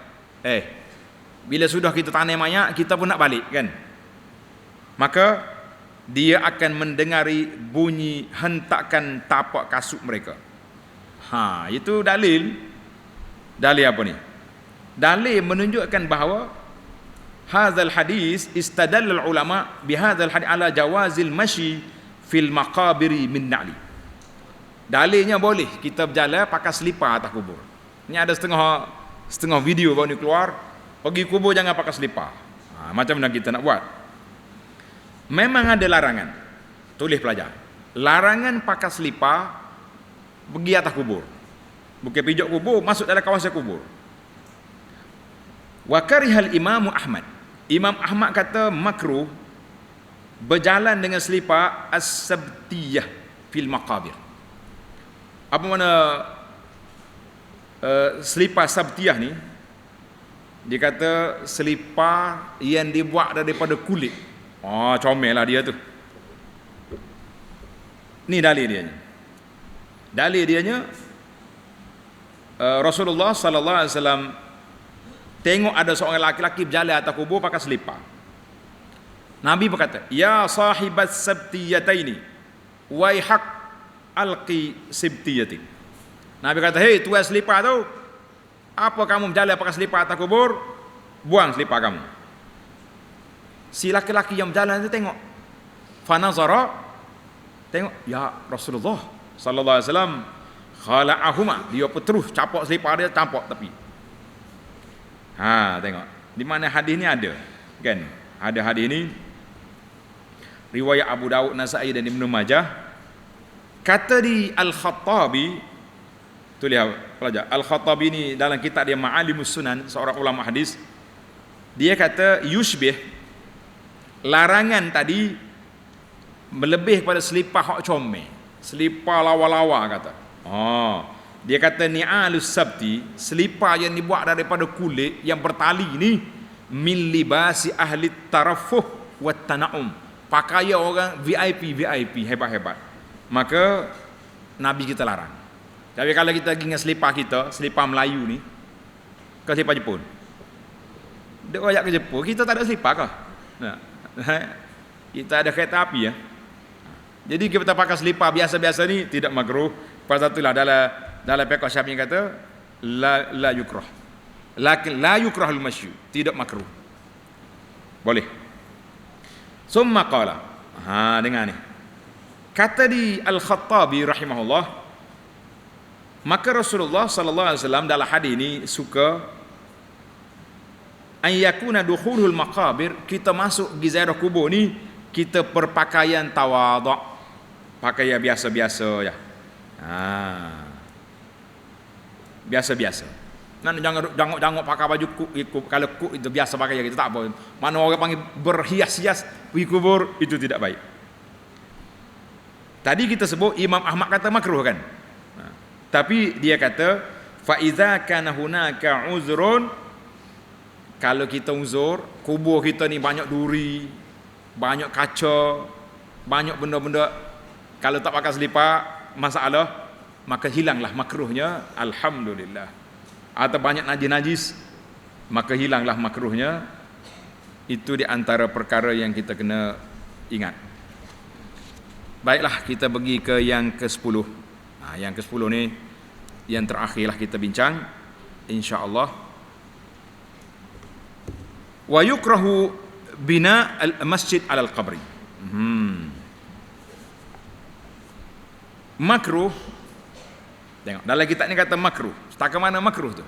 Bila sudah kita tanam mayat, kita pun nak balik kan? Maka dia akan mendengari bunyi hentakan tapak kasut mereka. Itu dalil. Dalil apa ni? Dalil menunjukkan bahawa hadzal hadis istadallal ulama bihadzal hadis ala jawazil mashi fil maqabiri min na'li. Dalilnya boleh kita berjalan pakai selipar atas kubur. Ini ada setengah video baru ni keluar, pergi kubur jangan pakai selipar. Macam mana kita nak buat? Memang ada larangan. Tulis pelajar. Larangan pakai selipar pergi atas kubur. Bukan pijak kubur, masuk dalam kawasan kubur. Wa karihal Imam Ahmad. Imam Ahmad kata makruh berjalan dengan selipar as-sabtiyah fil maqabir. Apa mana selipar sabtiyah ni? Dia kata selipar yang dibuat daripada kulit. Comel lah dia tu. Ni dalil dianya. Dalil dianya Rasulullah sallallahu alaihi wasallam tengok ada seorang lelaki berjalan atas kubur pakai selipar. Nabi berkata, "Ya sahibat sabtiyataini, waihak alqi sabtiyati." Nabi kata, "Hei tuan selipar tu, apa kamu berjalan pakai selipar atas kubur? Buang selipar kamu." Si laki-laki yang berjalan itu tengok. Fanazara, tengok, ya Rasulullah sallallahu alaihi wasallam khala'ahuma, dia terus capak selipar dia, campak tepi. Tengok. Di mana hadis ni ada? Kan? Ada hadis ni riwayat Abu Daud, Nasa'i dan Ibnu Majah. Kata di Al-Khattabi, tulis pelajar. Al-Khattabi ni dalam kitab dia Ma'alimus Sunan, seorang ulama hadis. Dia kata yushbih, larangan tadi melebih pada selipar hak comel, selipar lawa-lawa kata. Dia kata ni'alus sabti, selipar yang dibuat daripada kulit yang bertali ni, min libasi ahli tarafuh wat tana'um, pakaian orang VIP hebat-hebat. Maka Nabi kita larang. Tapi kalau kita pergi dengan selipar kita, selipar Melayu ni ke selipar Jepun, dia royak ke Jepun, kita tak ada selipar kah? Kita ada kereta api ya. Jadi kita pakai selipar biasa-biasa ni tidak makruh. Pasal itulah dalam fiqh Syafi'i kata la yukrah. Lakin la yukrahul masyu, tidak makruh. Boleh. Summa qala. Dengar ni. Kata di Al-Khattabi rahimahullah, maka Rasulullah sallallahu alaihi wasallam dalam hadis ni suka an yakuna dukhulul maqabir, kita masuk di ziarah kubur ni kita berpakaian tawadhu, pakaian biasa-biasa ya. Biasa-biasa. Jangan pakai baju kuk, kalau kuk itu biasa pakai gitu tak apa. Mana orang panggil berhias-hias pergi kubur, itu tidak baik. Tadi kita sebut Imam Ahmad kata makruh kan. Tapi dia kata fa iza kana hunaka uzrun, kalau kita uzur, kubur kita ni banyak duri, banyak kaca, banyak benda-benda, kalau tak pakai selipar masalah, maka hilanglah makruhnya, alhamdulillah. Atau banyak najis-najis, maka hilanglah makruhnya. Itu di antara perkara yang kita kena ingat. Baiklah, kita pergi ke yang ke-10. Yang ke-10 ni yang terakhirlah kita bincang insya-Allah. Wa yukrahu bina al-masjid 'ala al-qabri. Makruh. Tengok, dalam kitab ni kata makruh. Setakat mana makruh tu?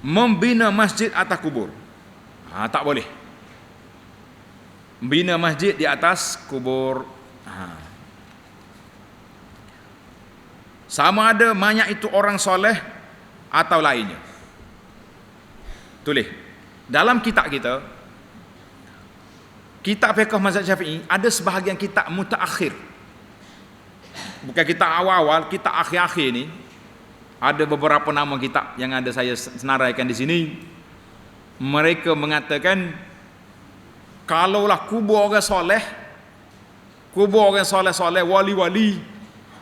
Membina masjid atas kubur. Tak boleh. Membina masjid di atas kubur. Sama ada mayat itu orang soleh atau lainnya. Tulis. Dalam kitab kita, kitab fiqh mazhab Syafi'i, ada sebahagian kitab mutaakhir. Bukan kitab awal-awal, kitab akhir-akhir ni. Ada beberapa nama kitab yang ada saya senaraikan di sini. Mereka mengatakan kalaulah kubur orang soleh, wali-wali,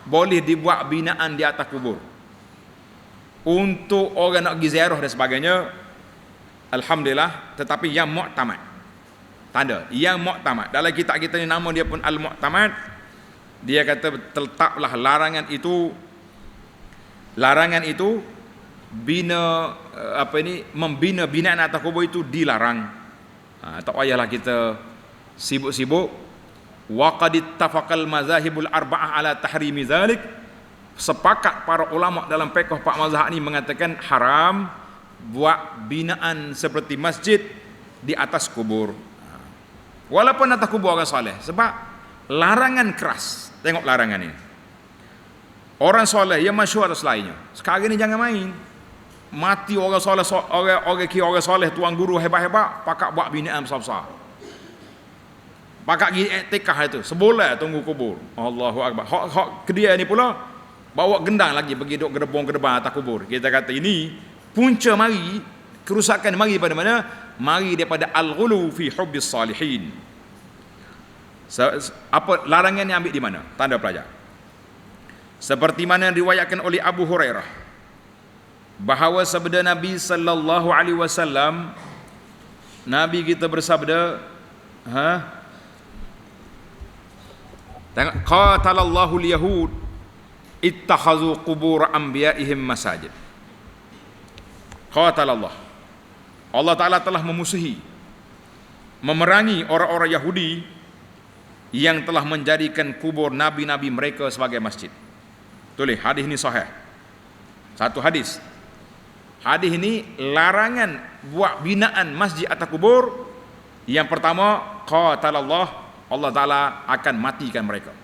boleh dibuat binaan di atas kubur untuk orang nak pergi ziarah dan sebagainya. Alhamdulillah. Tetapi yang mu'tamad, tanda yang mu'tamad dalam kitab kita ni, nama dia pun Al-Mu'tamad. Dia kata tetaplah larangan itu bina membina binaan atas kubur itu dilarang. Tak payahlah kita sibuk-sibuk. Wa qad ittafaqal mazahibul arba'ah ala tahrimi zalik. Sepakat para ulama dalam fiqh empat mazhab ni mengatakan haram buat binaan seperti masjid di atas kubur. Walaupun atas kubur orang soleh, sebab larangan keras. Tengok larangan ini. Orang soleh yang masyhur atas lainnya. Sekarang ni jangan main. Mati orang soleh, orang kira orang soleh, tuan guru hebat-hebat, pakak buat binaan besar-besar. Pakak pergi iktikaf itu, sebulan tunggu kubur. Allahu Akbar. Hak kedia ni pula bawa gendang lagi pergi duk gerbong-gerbang atas kubur. Kita kata ini punca mari kerusakan mari pada mana? Mari daripada al-ghulu fi hubbis salihin. Apa larangan yang ambil di mana? Tanda pelajar. Seperti mana diriwayatkan oleh Abu Hurairah bahawa sabda Nabi sallallahu alaihi wasallam, Nabi kita bersabda, tengok, qatalallahu al-yahud ittakhazu qubur anbiya'ihim masajid. Qatalallah, Allah Ta'ala telah memusuhi, memerangi orang-orang Yahudi yang telah menjadikan kubur nabi-nabi mereka sebagai masjid. Tulis, hadis ini sahih. Satu hadis. Hadis ini larangan buat binaan masjid atas kubur. Yang pertama, qatalallah, Allah Ta'ala akan matikan mereka,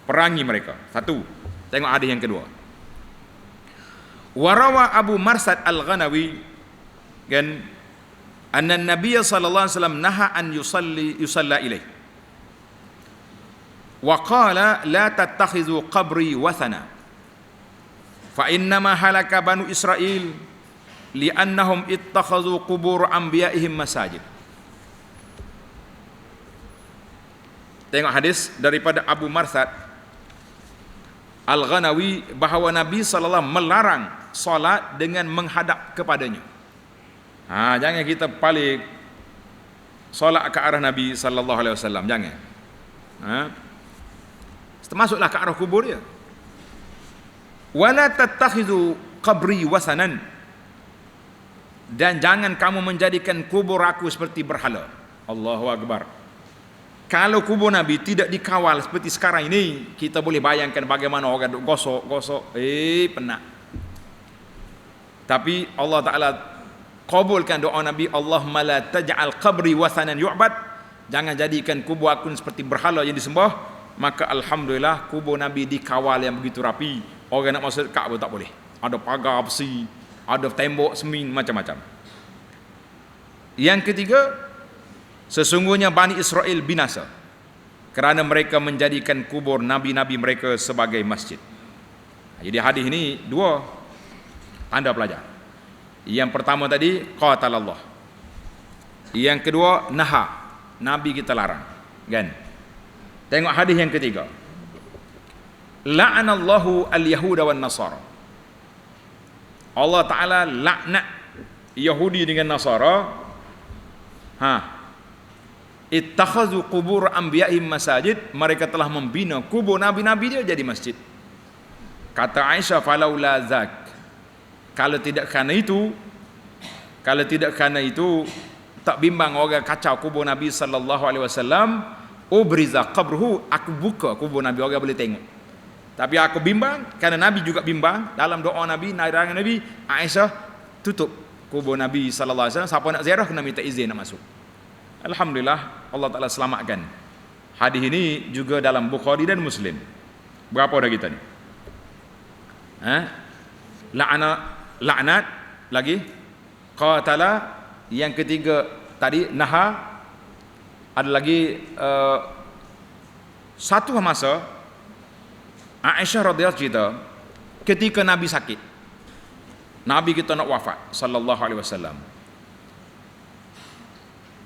perangi mereka. Satu. Tengok hadis yang kedua. Warawa Abu Marsad Al-Ghanawi kan anna Nabiy sallallahu alaihi wasallam naha an yusalla ilaih wa qala la tattakhizu qabri wathana fa innama halaka banu Israil li'annahum ittakhazu qubur anbiya'ihim masajid. Tengok hadis daripada Abu Marsad Al-Ghanawi bahawa Nabi sallallahu alaihi wasallam melarang solat dengan menghadap kepadanya. Jangan kita balik solat ke arah Nabi sallallahu alaihi wasallam, jangan. Termasuklah ke arah kubur dia. Wala tattakhizu qabri wasanan, dan jangan kamu menjadikan kubur aku seperti berhala. Allahu Akbar. Kalau kubur Nabi tidak dikawal seperti sekarang ini, kita boleh bayangkan bagaimana orang duk gosok, penat. Tapi Allah Ta'ala kabulkan doa Nabi, Allahumma la taj'al qabri wasanan yu'bad, jangan jadikan kubur aku seperti berhala yang disembah. Maka alhamdulillah kubur Nabi dikawal yang begitu rapi. Orang nak masuk dekat pun tak boleh. Ada pagar besi, ada tembok semin, macam-macam. Yang ketiga, sesungguhnya Bani Israel binasa kerana mereka menjadikan kubur nabi-nabi mereka sebagai masjid. Jadi hadis ini dua tanda pelajar. Yang pertama tadi qatalallah. Yang kedua naha, Nabi kita larang. Kan? Tengok hadis yang ketiga. La'anallahu al-yahuda wan nasara. Allah Ta'ala laknat Yahudi dengan Nasara. Ittakhazu qubur anbiya'ihim masajid, mereka telah membina kubur nabi-nabi dia jadi masjid. Kata Aisyah, falaula zak, kalau tidak kerana itu tak bimbang orang kacau kubur Nabi sallallahu alaihi wasallam, ubriza qabruhu, aku buka kubur Nabi, orang boleh tengok. Tapi aku bimbang kerana Nabi juga bimbang dalam doa Nabi, larangan Nabi, Aisyah tutup kubur Nabi sallallahu alaihi wasallam, siapa nak ziarah kena minta izin nak masuk. Alhamdulillah Allah Ta'ala selamatkan. Hadis ini juga dalam Bukhari dan Muslim. Berapa dah kita ni? Laknat lagi, qatala, yang ketiga tadi naha, ada lagi satu masa Aisyah radhiyallahu cerita ketika Nabi sakit, Nabi kita nak wafat sallallahu alaihi wasallam.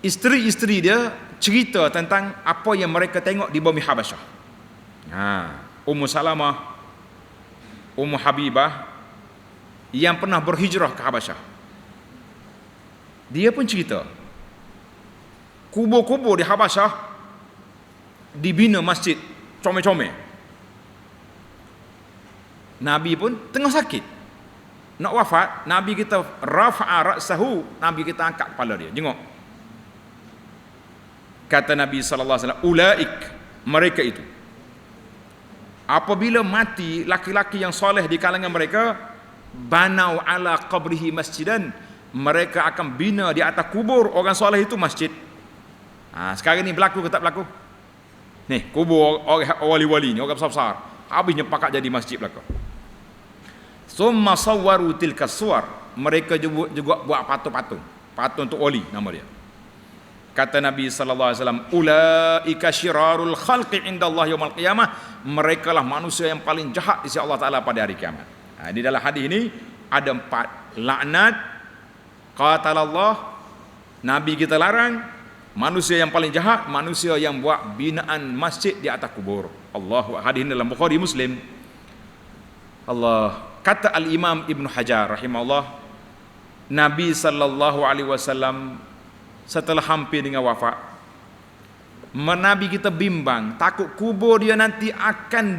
Isteri-isteri dia cerita tentang apa yang mereka tengok di bumi Habasyah. Ummu Salamah, Ummu Habibah yang pernah berhijrah ke Habasyah, dia pun cerita kubur-kubur di Habasyah dibina masjid comel-comel. Nabi pun tengah sakit nak wafat, Nabi kita rafa'a ra'sahu, Nabi kita angkat kepala dia, jengok. Kata Nabi sallallahu alaihi wasallam, ulaik, mereka itu apabila mati laki-laki yang soleh di kalangan mereka, banau ala qabrihi masjidan, mereka akan bina di atas kubur orang soleh itu masjid. Sekarang ni berlaku ke tak berlaku? Nih, kubur orang wali-wali ni, orang besar-besar, habisnya pakat jadi masjid belaka. Summa sawwaru tilka suwar, mereka juga buat patung-patung, patung untuk wali nama dia. Kata Nabi sallallahu alaihi wasallam, ulaika syirarul khalqi indallah yaumil qiyamah, merekalah manusia yang paling jahat di sisi Allah Taala pada hari kiamat. Di dalam hadis ini ada 4 laknat, qatalallah, Nabi kita larang, manusia yang paling jahat, manusia yang buat binaan masjid di atas kubur. Allahu, hadis ini dalam Bukhari Muslim. Allah, kata Al-Imam Ibn Hajar rahimahullah, Nabi sallallahu alaihi wasallam setelah hampir dengan wafat, Nabi kita bimbang, takut kubur dia nanti akan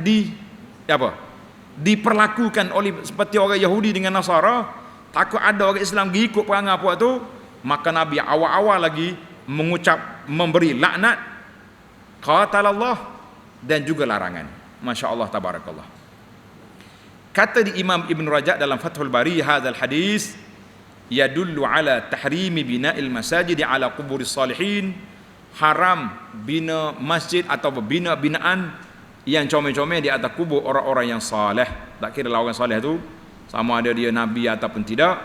diperlakukan oleh seperti orang Yahudi dengan Nasara, takut ada orang Islam ikut perangai apa tu, maka Nabi awal-awal lagi memberi laknat, qatalallah, dan juga larangan. Masya Allah, tabarakallah. Kata di Imam Ibn Rajab dalam Fathul Bari, hadzal hadis yadullu ala tahrimi bina'il masajid ala quburis salihin, haram bina masjid atau binaan yang comel-comel di atas kubur orang-orang yang saleh. Tak kira lah orang saleh tu sama ada dia nabi ataupun tidak.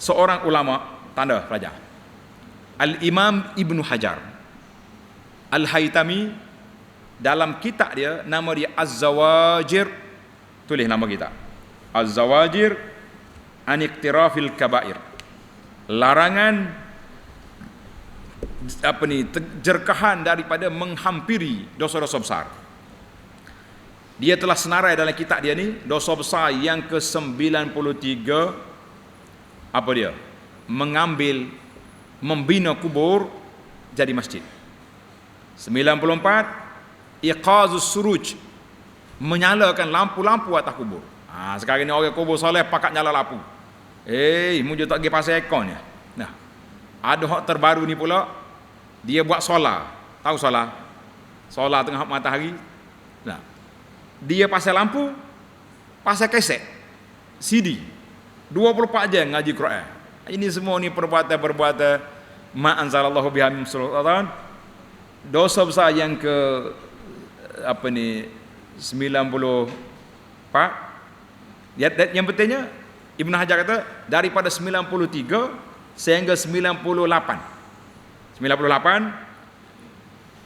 Seorang ulama, tanda pelajar, Al-Imam Ibn Hajar Al-Haytami, dalam kitab dia, nama dia Az-Zawajir, tulis nama kita, Az-Zawajir an iktirafil kabair, larangan jerkahan daripada menghampiri dosa-dosa besar. Dia telah senarai dalam kitab dia ni, dosa besar yang ke-93 apa dia? Membina kubur jadi masjid. 94, iqazus suruj, menyalakan lampu-lampu atas kubur. Sekarang ni orang kubur soleh pakat nyala lampu. Mujur tak pergi pasal ekon ya. Nah, ada hak terbaru ni pula, dia buat solar. Tahu solar? Solar tengah matahari. Nah, dia pasal lampu, pasal kaset, CD, 24 jam ngaji Quran. Ini semua ni perbuatan-perbuatan ma anzalallahu biha min sultan, dosa besar yang ke 94. Yang pentingnya Ibn Hajar kata daripada 93 sehingga 98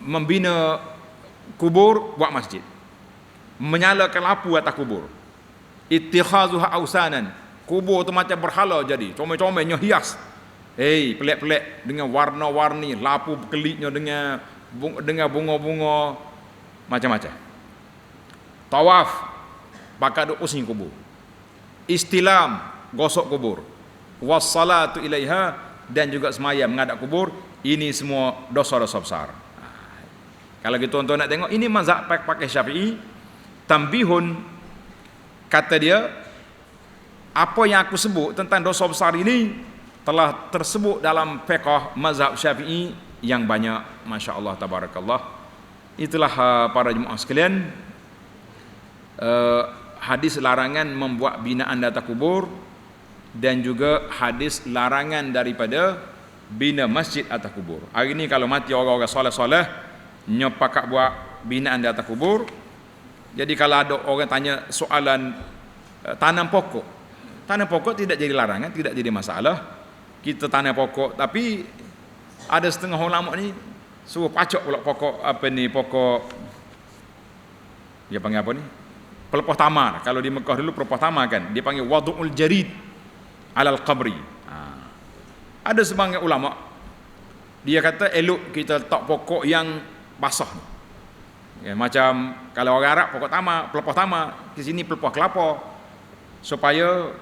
membina kubur buat masjid, menyalakan lampu atas kubur, ittikhazuha ausanan, kubur tu macam berhala jadi, comel-comelnya hias, pelik-pelik dengan warna-warni, lampu berkelipnya dengan bunga-bunga macam-macam. Tawaf pakai duk pusing kubur, istilam gosok kubur, wassalatu ilaiha, dan juga semayam menghadap kubur. Ini semua dosa-dosa besar. Kalau kita tuan-tuan nak tengok, ini mazhab pakai Syafi'i. Tambihun, kata dia, apa yang aku sebut tentang dosa besar ini telah tersebut dalam fiqh mazhab Syafi'i yang banyak. Masya Allah, tabarakallah. Itulah para jemaah sekalian, hadis larangan membuat binaan di atas kubur, dan juga hadis larangan daripada bina masjid atas kubur. Hari ni kalau mati orang-orang soleh-soleh nyepakat buat binaan di atas kubur. Jadi kalau ada orang tanya soalan tanam pokok tidak jadi larangan, tidak jadi masalah. Kita tanam pokok, tapi ada setengah ulama ni suruh pacok pula pokok pokok dia panggil apa ni, pelepah tamar. Kalau di Mekah dulu pelepah tamar kan, dia panggil wadu'ul jarid alal qabri. Ada sebahagian ulama dia kata elok kita letak pokok yang basah ya, macam kalau orang Arab pokok tamar, pelepah tamar, di sini pelepah kelapa, supaya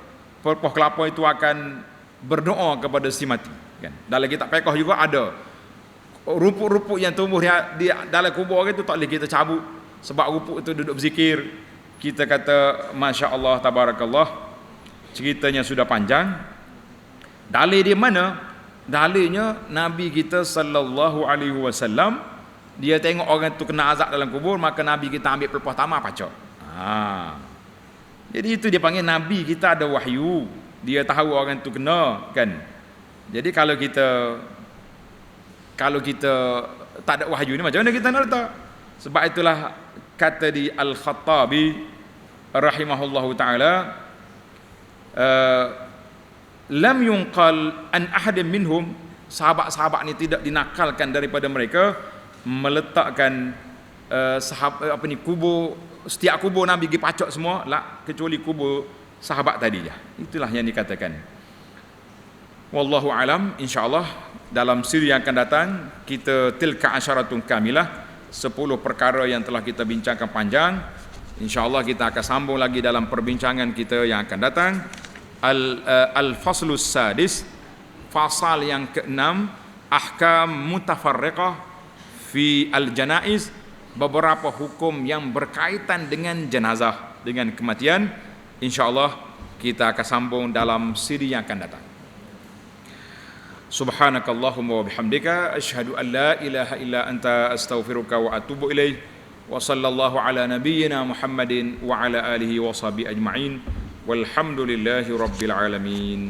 pelepah kelapa itu akan berdoa kepada si mati kan. Dalam kitab fiqh juga ada rumput-rumput yang tumbuh di dalam kubur itu tak boleh kita cabut, sebab rumput itu duduk berzikir. Kita kata Masya Allah, tabarakallah, ceritanya sudah panjang. Dalil di mana? Dalilnya Nabi kita sallallahu alaihi wasallam, dia tengok orang tu kena azab dalam kubur, maka Nabi kita ambil pelepah tamar pacak. Jadi itu dia panggil Nabi kita ada wahyu, dia tahu orang tu kena kan. Jadi kalau kita tak ada wahyu ni, macam mana kita nak letak? Sebab itulah kata di Al-Khattabi rahimahullahu ta'ala, lam yunqal an ahadin minhum sahabat-sahabat ni tidak dinakalkan daripada mereka meletakkan kubur, setiap kubur Nabi pergi pacak semua lah, kecuali kubur sahabat tadi je. Itulah yang dikatakan. Wallahu alam. InsyaAllah dalam siri yang akan datang kita tilka asyaratun kamilah, 10 perkara yang telah kita bincangkan panjang. InsyaAllah kita akan sambung lagi dalam perbincangan kita yang akan datang. Al-faslus sadis, fasal yang ke-6, ahkam mutafarriqah fi al-janaiz, beberapa hukum yang berkaitan dengan jenazah, dengan kematian. InsyaAllah kita akan sambung dalam siri yang akan datang. Subhanakallahumma wa bihamdika asyhadu an la ilaha illa anta astaghfiruka wa atubu ilaik. Wa sallallahu ala nabiyyina Muhammadin wa ala alihi wa sahbihi ajma'in. Walhamdulillahi rabbil alamin.